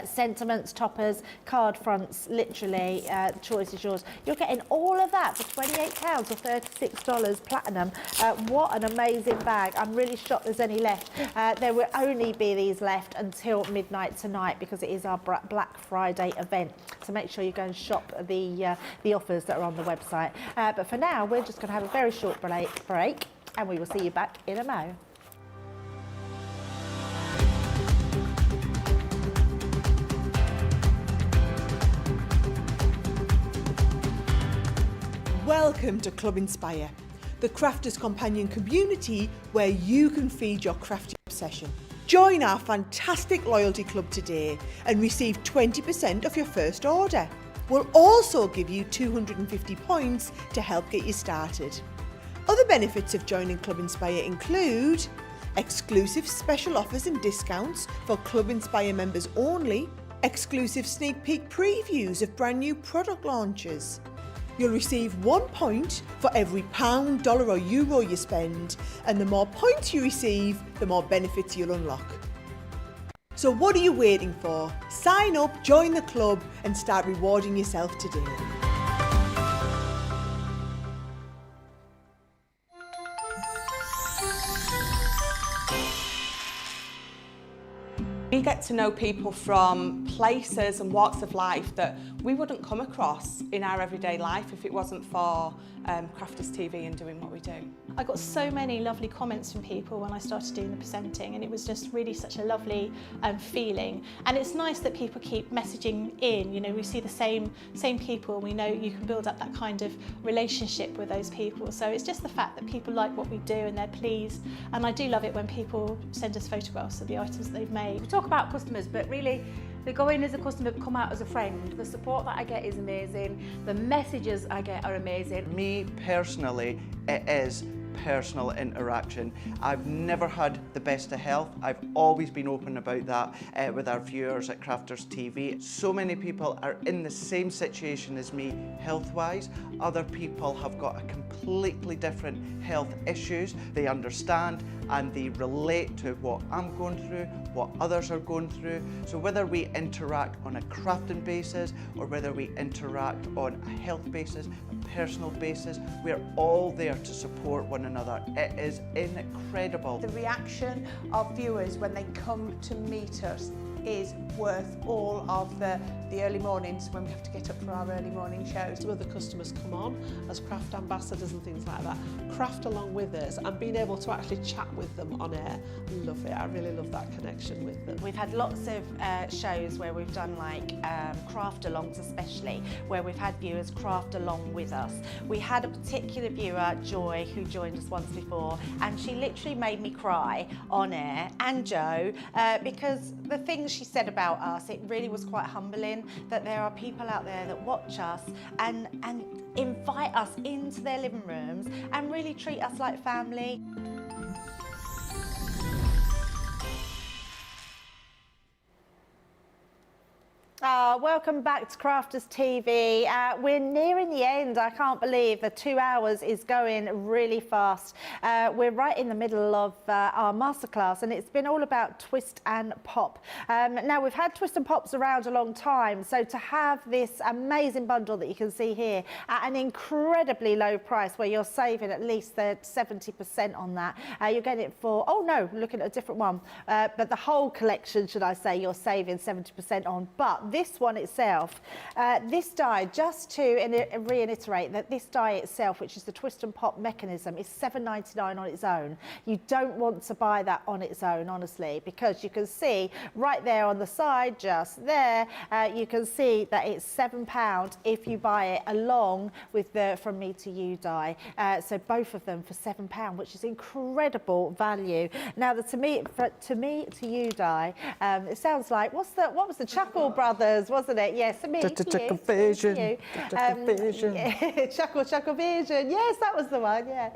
Sentiments, toppers, card fronts, literally, the choice is yours. You're getting all of that for £28 or $36 platinum. What an amazing bag. I'm really shocked there's any left. There will only be these left until midnight tonight because it is our Black Friday event. So make sure you go and shop the offers that are on the website. But for now, we're just going to have a very short break and we will see you back in a mo. Welcome to Club Inspire, the crafters companion community where you can feed your crafty obsession. Join our fantastic loyalty club today and receive 20% off your first order. We'll also give you 250 points to help get you started. Other benefits of joining Club Inspire include exclusive special offers and discounts for Club Inspire members only, exclusive sneak peek previews of brand new product launches. You'll receive 1 point for every £1, dollar or euro you spend, and the more points you receive, the more benefits you'll unlock. So what are you waiting for? Sign up, join the club and start rewarding yourself today. We get to know people from places and walks of life that we wouldn't come across in our everyday life if it wasn't for Crafters TV and doing what we do. I got so many lovely comments from people when I started doing the presenting, and it was just really such a lovely feeling. And it's nice that people keep messaging in. You know, we see the same people, and we know you can build up that kind of relationship with those people. So it's just the fact that people like what we do and they're pleased. And I do love it when people send us photographs of the items that they've made. We talk about customers, but really they go in as a customer, come out as a friend. The support that I get is amazing. The messages I get are amazing. Me personally, it is personal interaction. I've never had the best of health. I've always been open about that with our viewers at Crafters TV. So many people are in the same situation as me health-wise. Other people have got a completely different health issues. They understand and they relate to what I'm going through, what others are going through. So whether we interact on a crafting basis or whether we interact on a health basis, a personal basis, we're all there to support one another. It is incredible. The reaction of viewers when they come to meet us is worth all of the early mornings when we have to get up for our early morning shows. Some of the customers come on as craft ambassadors and things like that, craft along with us, and being able to actually chat with them on air. I love it. I really love that connection with them. We've had lots of shows where we've done like craft alongs, especially where we've had viewers craft along with us. We had a particular viewer, Joy, who joined us once before, and she literally made me cry on air, and Joe, because the things she said about us, it really was quite humbling that there are people out there that watch us and invite us into their living rooms and really treat us like family. Welcome back to Crafters TV. We're nearing the end. I can't believe the 2 hours is going really fast. We're right in the middle of our masterclass, and it's been all about twist and pop. Now, we've had twist and pops around a long time, so to have this amazing bundle that you can see here at an incredibly low price where you're saving at least 70% on that, you're getting it for, oh no, looking at a different one, but the whole collection, should I say, you're saving 70% on. But this one itself, this die, just to reiterate that this die itself, which is the twist and pop mechanism, is £7.99 on its own. You don't want to buy that on its own, honestly, because you can see right there on the side, just there, you can see that it's £7 if you buy it along with the From Me to You die. So both of them for £7, which is incredible value. Now the To Me to You die, it sounds like, what was the Chuckle Brothers, wasn't it? Yes, to me. Chuckle Vision. Chuckle Vision. Yes, that was the one. Yeah.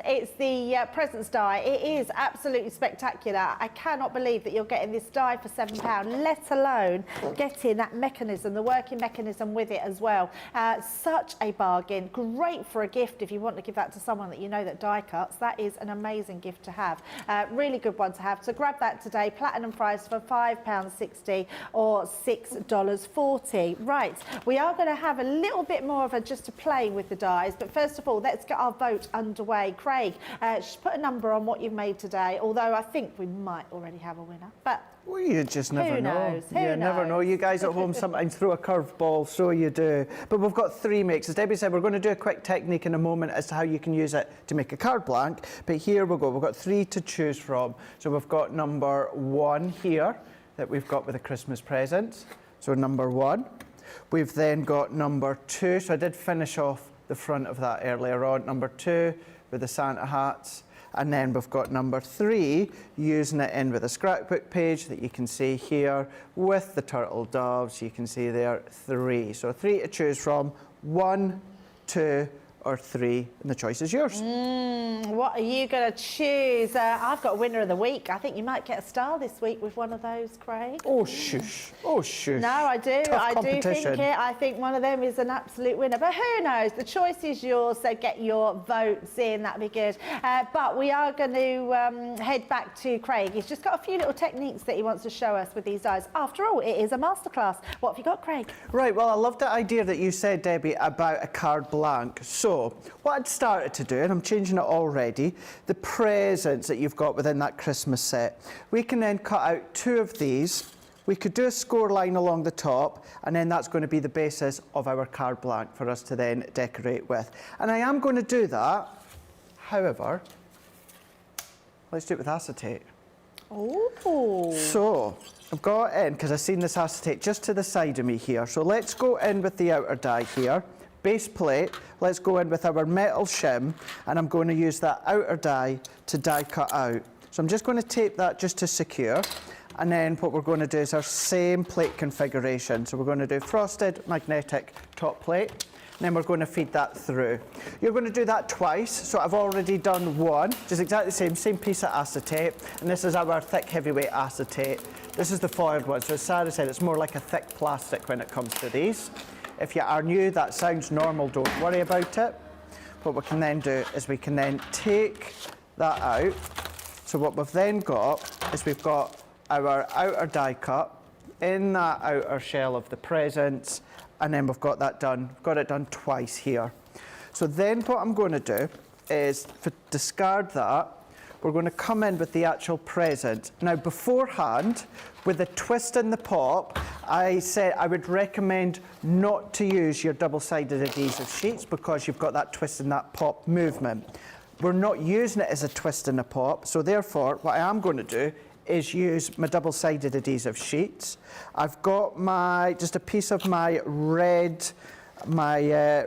It's the presents die. It is absolutely spectacular. I cannot believe that you're getting this die for £7, let alone getting that mechanism, the working mechanism with it as well. Such a bargain. Great for a gift if you want to give that to someone that you know that die cuts. That is an amazing gift to have. Really good one to have. So grab that today. Platinum price for £5.60 or $6.40. Right, we are going to have a little bit more of just a play with the dies, but first of all, let's get our vote underway. Craig, just put a number on what you've made today, although I think we might already have a winner, but well, you just never know. Knows? You never know. You guys at home sometimes throw a curveball, so you do. But we've got 3 makes. As Debbie said, we're going to do a quick technique in a moment as to how you can use it to make a card blank. But here we go. We've got 3 to choose from. So we've got number 1 here that we've got with the Christmas presents. So number 1. We've then got number 2. So I did finish off the front of that earlier on. Number 2 with the Santa hats. And then we've got number 3, using it in with a scrapbook page that you can see here with the turtle doves. You can see there 3. So 3 to choose from, 1, 2, or 3, and the choice is yours. What are you going to choose? I've got a winner of the week. I think you might get a star this week with one of those, Craig. Oh, shush. Oh, shush. No, I do. Tough I do think competition. it. I think one of them is an absolute winner. But who knows? The choice is yours, so get your votes in. That'd be good. But we are going to head back to Craig. He's just got a few little techniques that he wants to show us with these dies. After all, it is a masterclass. What have you got, Craig? Right, well, I love the idea that you said, Debbie, about a card blank. So So, what I'd started to do, and I'm changing it already, the presents that you've got within that Christmas set, we can then cut out 2 of these. We could do a score line along the top, and then that's going to be the basis of our carte blanche for us to then decorate with. And I am going to do that, however, let's do it with acetate. Oh. So, I've got in, because I've seen this acetate just to the side of me here, so let's go in with the outer die here. Base plate, let's go in with our metal shim, and I'm going to use that outer die to die cut out. So I'm just going to tape that just to secure. And then what we're going to do is our same plate configuration. So we're going to do frosted magnetic top plate, and then we're going to feed that through. You're going to do that twice. So I've already done one, just exactly the same piece of acetate, and this is our thick heavyweight acetate. This is the foiled one. So as Sarah said, it's more like a thick plastic when it comes to these. If you are new, that sounds normal, don't worry about it. What we can then do is we can then take that out. So what we've then got is we've got our outer die cut in that outer shell of the presents, and then we've got that done. We've got it done twice here. So then what I'm going to do is, to discard that, we're going to come in with the actual present. Now beforehand, with the twist and the pop, I said I would recommend not to use your double-sided adhesive sheets because you've got that twist and that pop movement. We're not using it as a twist and a pop, so therefore what I am going to do is use my double-sided adhesive sheets. I've got just a piece of my red Centura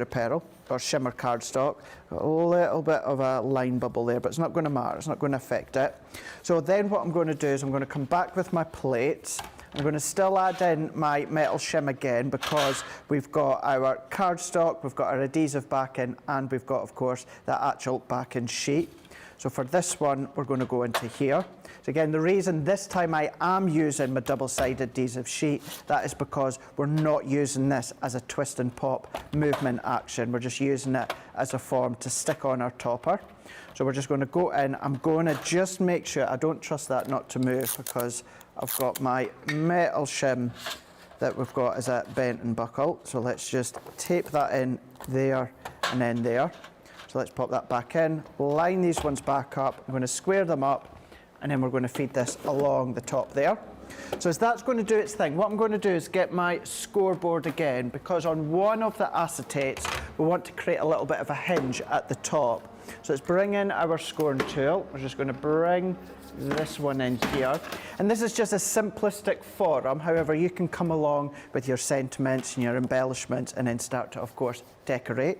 Pearl or shimmer cardstock. Got a little bit of a line bubble there, but it's not going to matter. It's not going to affect it. So then what I'm going to do is I'm going to come back with my plates. I'm going to still add in my metal shim again because we've got our cardstock, we've got our adhesive backing, and we've got, of course, that actual backing sheet. So for this one, we're going to go into here. So again, the reason this time I am using my double-sided adhesive sheet, that is because we're not using this as a twist and pop movement action. We're just using it as a form to stick on our topper. So we're just going to go in. I'm going to just make sure, I don't trust that not to move because I've got my metal shim that we've got as a bent and buckle. So let's just tape that in there and then there. So let's pop that back in, line these ones back up. I'm going to square them up, and then we're going to feed this along the top there. So as that's going to do its thing, what I'm going to do is get my scoreboard again, because on one of the acetates, we want to create a little bit of a hinge at the top. So let's bring in our scoring tool. We're just going to bring this one in here. And this is just a simplistic forum. However, you can come along with your sentiments and your embellishments and then start to, of course, decorate.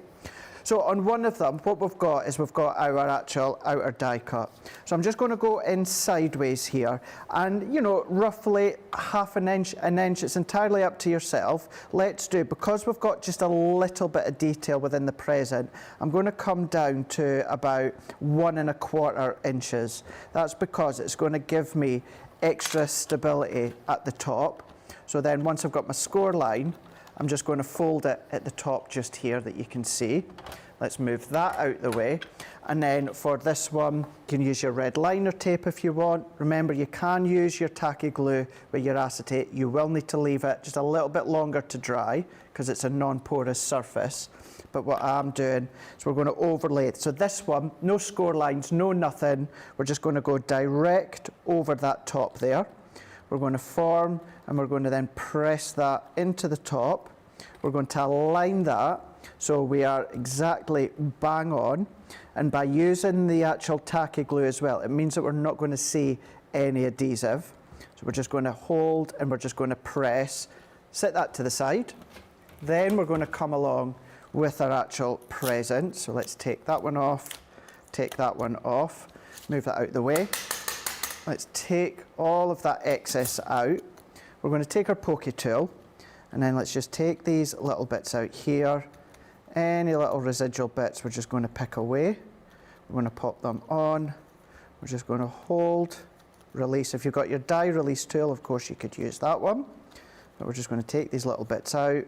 So on one of them, what we've got is we've got our actual outer die cut. So I'm just going to go in sideways here, and you know, roughly half an inch, it's entirely up to yourself. Let's do, because we've got just a little bit of detail within the present, I'm going to come down to about 1 1/4 inches. That's because it's going to give me extra stability at the top. So then once I've got my score line, I'm just going to fold it at the top just here that you can see. Let's move that out the way. And then for this one, you can use your red liner tape if you want. Remember, you can use your tacky glue with your acetate. You will need to leave it just a little bit longer to dry because it's a non-porous surface. But what I'm doing is we're going to overlay it. So this one, no score lines, no nothing. We're just going to go direct over that top there. We're going to form, and we're going to then press that into the top. We're going to align that so we are exactly bang on. And by using the actual tacky glue as well, it means that we're not going to see any adhesive. So we're just going to hold and we're just going to press. Set that to the side. Then we're going to come along with our actual present. So let's take that one off, take that one off, move that out of the way. Let's take all of that excess out. We're going to take our pokey tool, and then let's just take these little bits out here. Any little residual bits we're just going to pick away. We're going to pop them on. We're just going to hold, release. If you've got your die release tool, of course you could use that one. But we're just going to take these little bits out,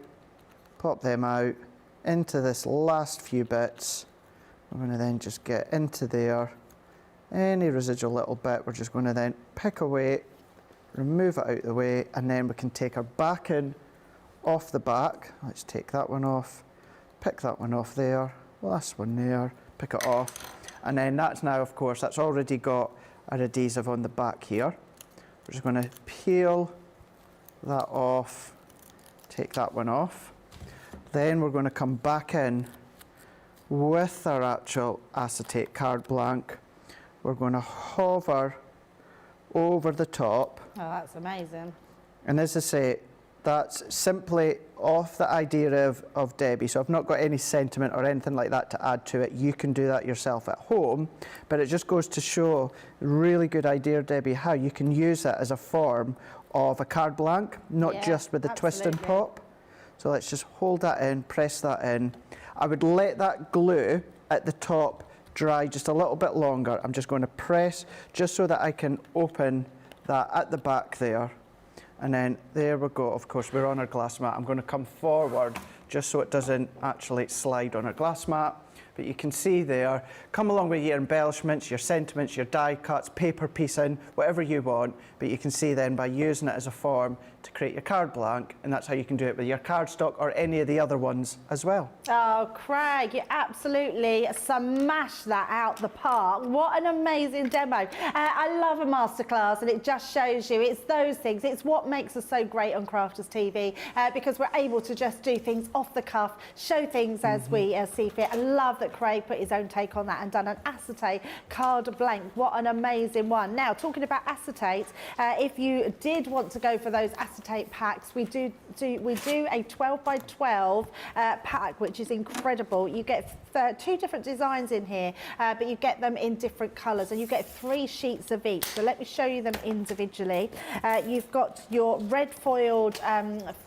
pop them out into this last few bits. We're going to then just get into there. Any residual little bit, we're just going to then pick away, remove it out of the way, and then we can take our backing off the back. Let's take that one off, pick that one off there, last one there, pick it off. And then that's now, of course, that's already got our adhesive on the back here. We're just going to peel that off, take that one off. Then we're going to come back in with our actual acetate card blank. We're going to hover over the top. Oh, that's amazing. And as I say, that's simply off the idea of Debbie. So I've not got any sentiment or anything like that to add to it. You can do that yourself at home, but it just goes to show, really good idea, Debbie, how you can use that as a form of a card blank, not just with the twist and pop. So let's just hold that in, press that in. I would let that glue at the top dry just a little bit longer. I'm just going to press just so that I can open that at the back there. And then there we go. Of course, we're on our glass mat. I'm going to come forward just so it doesn't actually slide on our glass mat. But you can see there, come along with your embellishments, your sentiments, your die cuts, paper piecing, whatever you want. But you can see then by using it as a form to create your card blank, and that's how you can do it with your cardstock or any of the other ones as well. Oh, Craig, you absolutely smashed that out the park. What an amazing demo. I love a masterclass, and it just shows you it's those things. It's what makes us so great on Crafters TV, because we're able to just do things off the cuff, show things as we see fit. I love that Craig put his own take on that and done an acetate card blank. What an amazing one. Now, talking about acetate, if you did want to go for those acetate packs, we do a 12 by 12 pack, which is incredible. You get 2 different designs in here, but you get them in different colours, and you get 3 sheets of each. So let me show you them individually. You've got your red foiled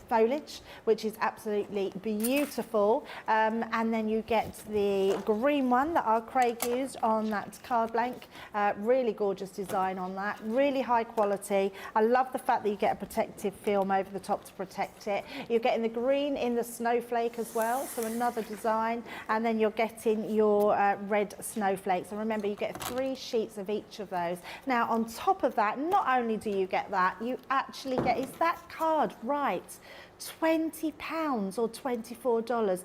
foliage, which is absolutely beautiful, and then you get the green one that our Craig used on that card blank. Really gorgeous design on that, really high quality. I love the fact that you get a protective film over the top to protect it. You're getting the green in the snowflake as well, so another design, and then you're getting your red snowflakes. And remember, you get 3 sheets of each of those. Now, on top of that, not only do you get that, you actually get, is that card right? £20 or $24.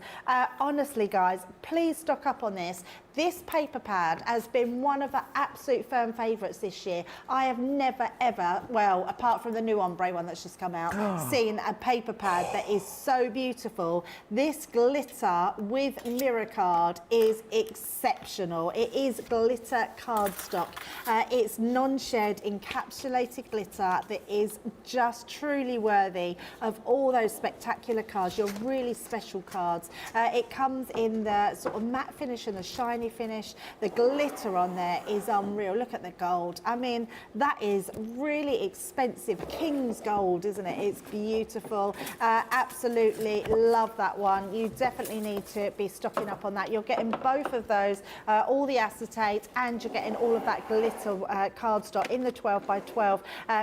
Honestly, guys, please stock up on this. This paper pad has been one of our absolute firm favourites this year. I have never, ever, well, apart from the new ombre one that's just come out, seen a paper pad that is so beautiful. This glitter with mirror card is exceptional. It is glitter cardstock. It's non-shed encapsulated glitter that is just truly worthy of all those spectacular cards, your really special cards. It comes in the sort of matte finish and the shiny finish. The glitter on there is unreal. Look at the gold. I mean, that is really expensive. King's gold, isn't it? It's beautiful. Absolutely love that one. You definitely need to be stocking up on that. You're getting both of those, all the acetate, and you're getting all of that glitter cardstock in the 12 by 12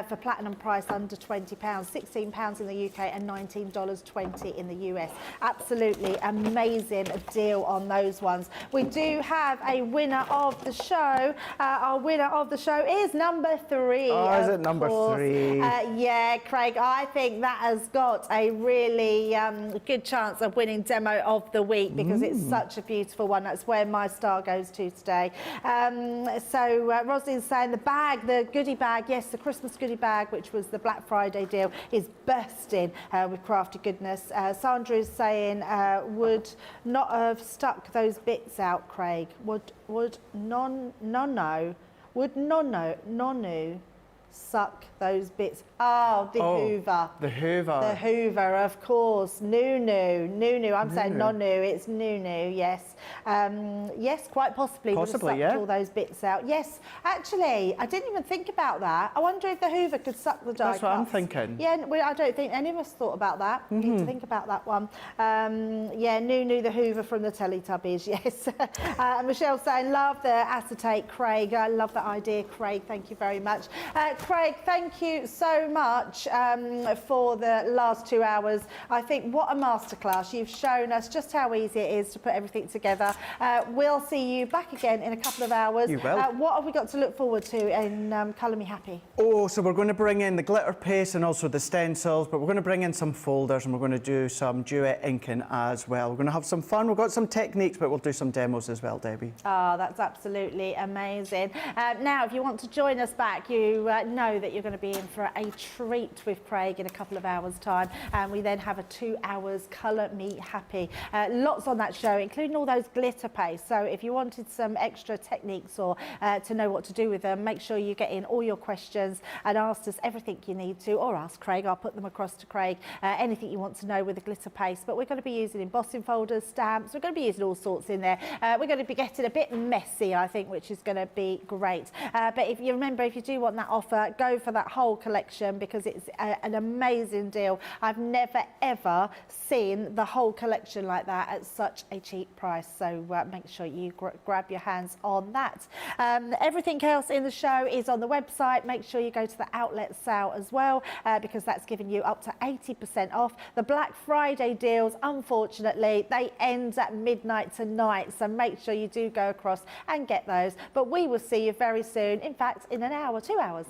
for platinum price under £20, £16 in the UK and $19.20 in the US. Absolutely amazing deal on those ones. We do have a winner of the show. Our winner of the show is number 3. Oh, is it number 3? Yeah, Craig, I think that has got a really good chance of winning demo of the week because it's such a beautiful one. That's where my star goes to today. So Rosalind's saying the bag, the goodie bag, yes, the Christmas goodie bag, which was the Black Friday deal, is bursting with crafty goodness. Sandra is saying would not have stuck those bits out, Craig. Would Nonu suck those bits? Oh, the Hoover. The Hoover. The Hoover, of course. Nunu. I'm saying Nonu. It's Nunu. Yes. Yes, quite possibly. Possibly, would have sucked all those bits out. Yes. Actually, I didn't even think about that. I wonder if the Hoover could suck the die That's what I'm cuts. thinking. Yeah, I don't think any of us thought about that. We need to think about that one. Yeah, Nunu the Hoover from the Teletubbies. Yes. Michelle saying love the acetate, Craig. I love that idea, Craig. Thank you very much. Craig, thank you so much for the last 2 hours. I think what a masterclass. You've shown us just how easy it is to put everything together. We'll see you back again in a couple of hours. You will. What have we got to look forward to in Colour Me Happy? Oh, so we're going to bring in the glitter paste and also the stencils, but we're going to bring in some folders and we're going to do some duet inking as well. We're going to have some fun. We've got some techniques, but we'll do some demos as well, Debbie. Oh, that's absolutely amazing. Now, if you want to join us back, you know that you're going to be in for a treat with Craig in a couple of hours' time. And we then have a 2 hours Colour Me Happy. Lots on that show, including all those glitter pastes. So if you wanted some extra techniques or to know what to do with them, make sure you get in all your questions and ask us everything you need to, or ask Craig. I'll put them across to Craig. Anything you want to know with the glitter paste. But we're going to be using embossing folders, stamps. We're going to be using all sorts in there. We're going to be getting a bit messy, I think, which is going to be great. But if you remember, if you do want that offer, go for that whole collection because it's an amazing deal. I've never ever seen the whole collection like that at such a cheap price. So make sure you grab your hands on that. Everything else in the show is on the website. Make sure you go to the outlet sale as well because that's giving you up to 80% off. The Black Friday deals, unfortunately, they end at midnight tonight. So make sure you do go across and get those. But we will see you very soon. In fact, in an hour, 2 hours.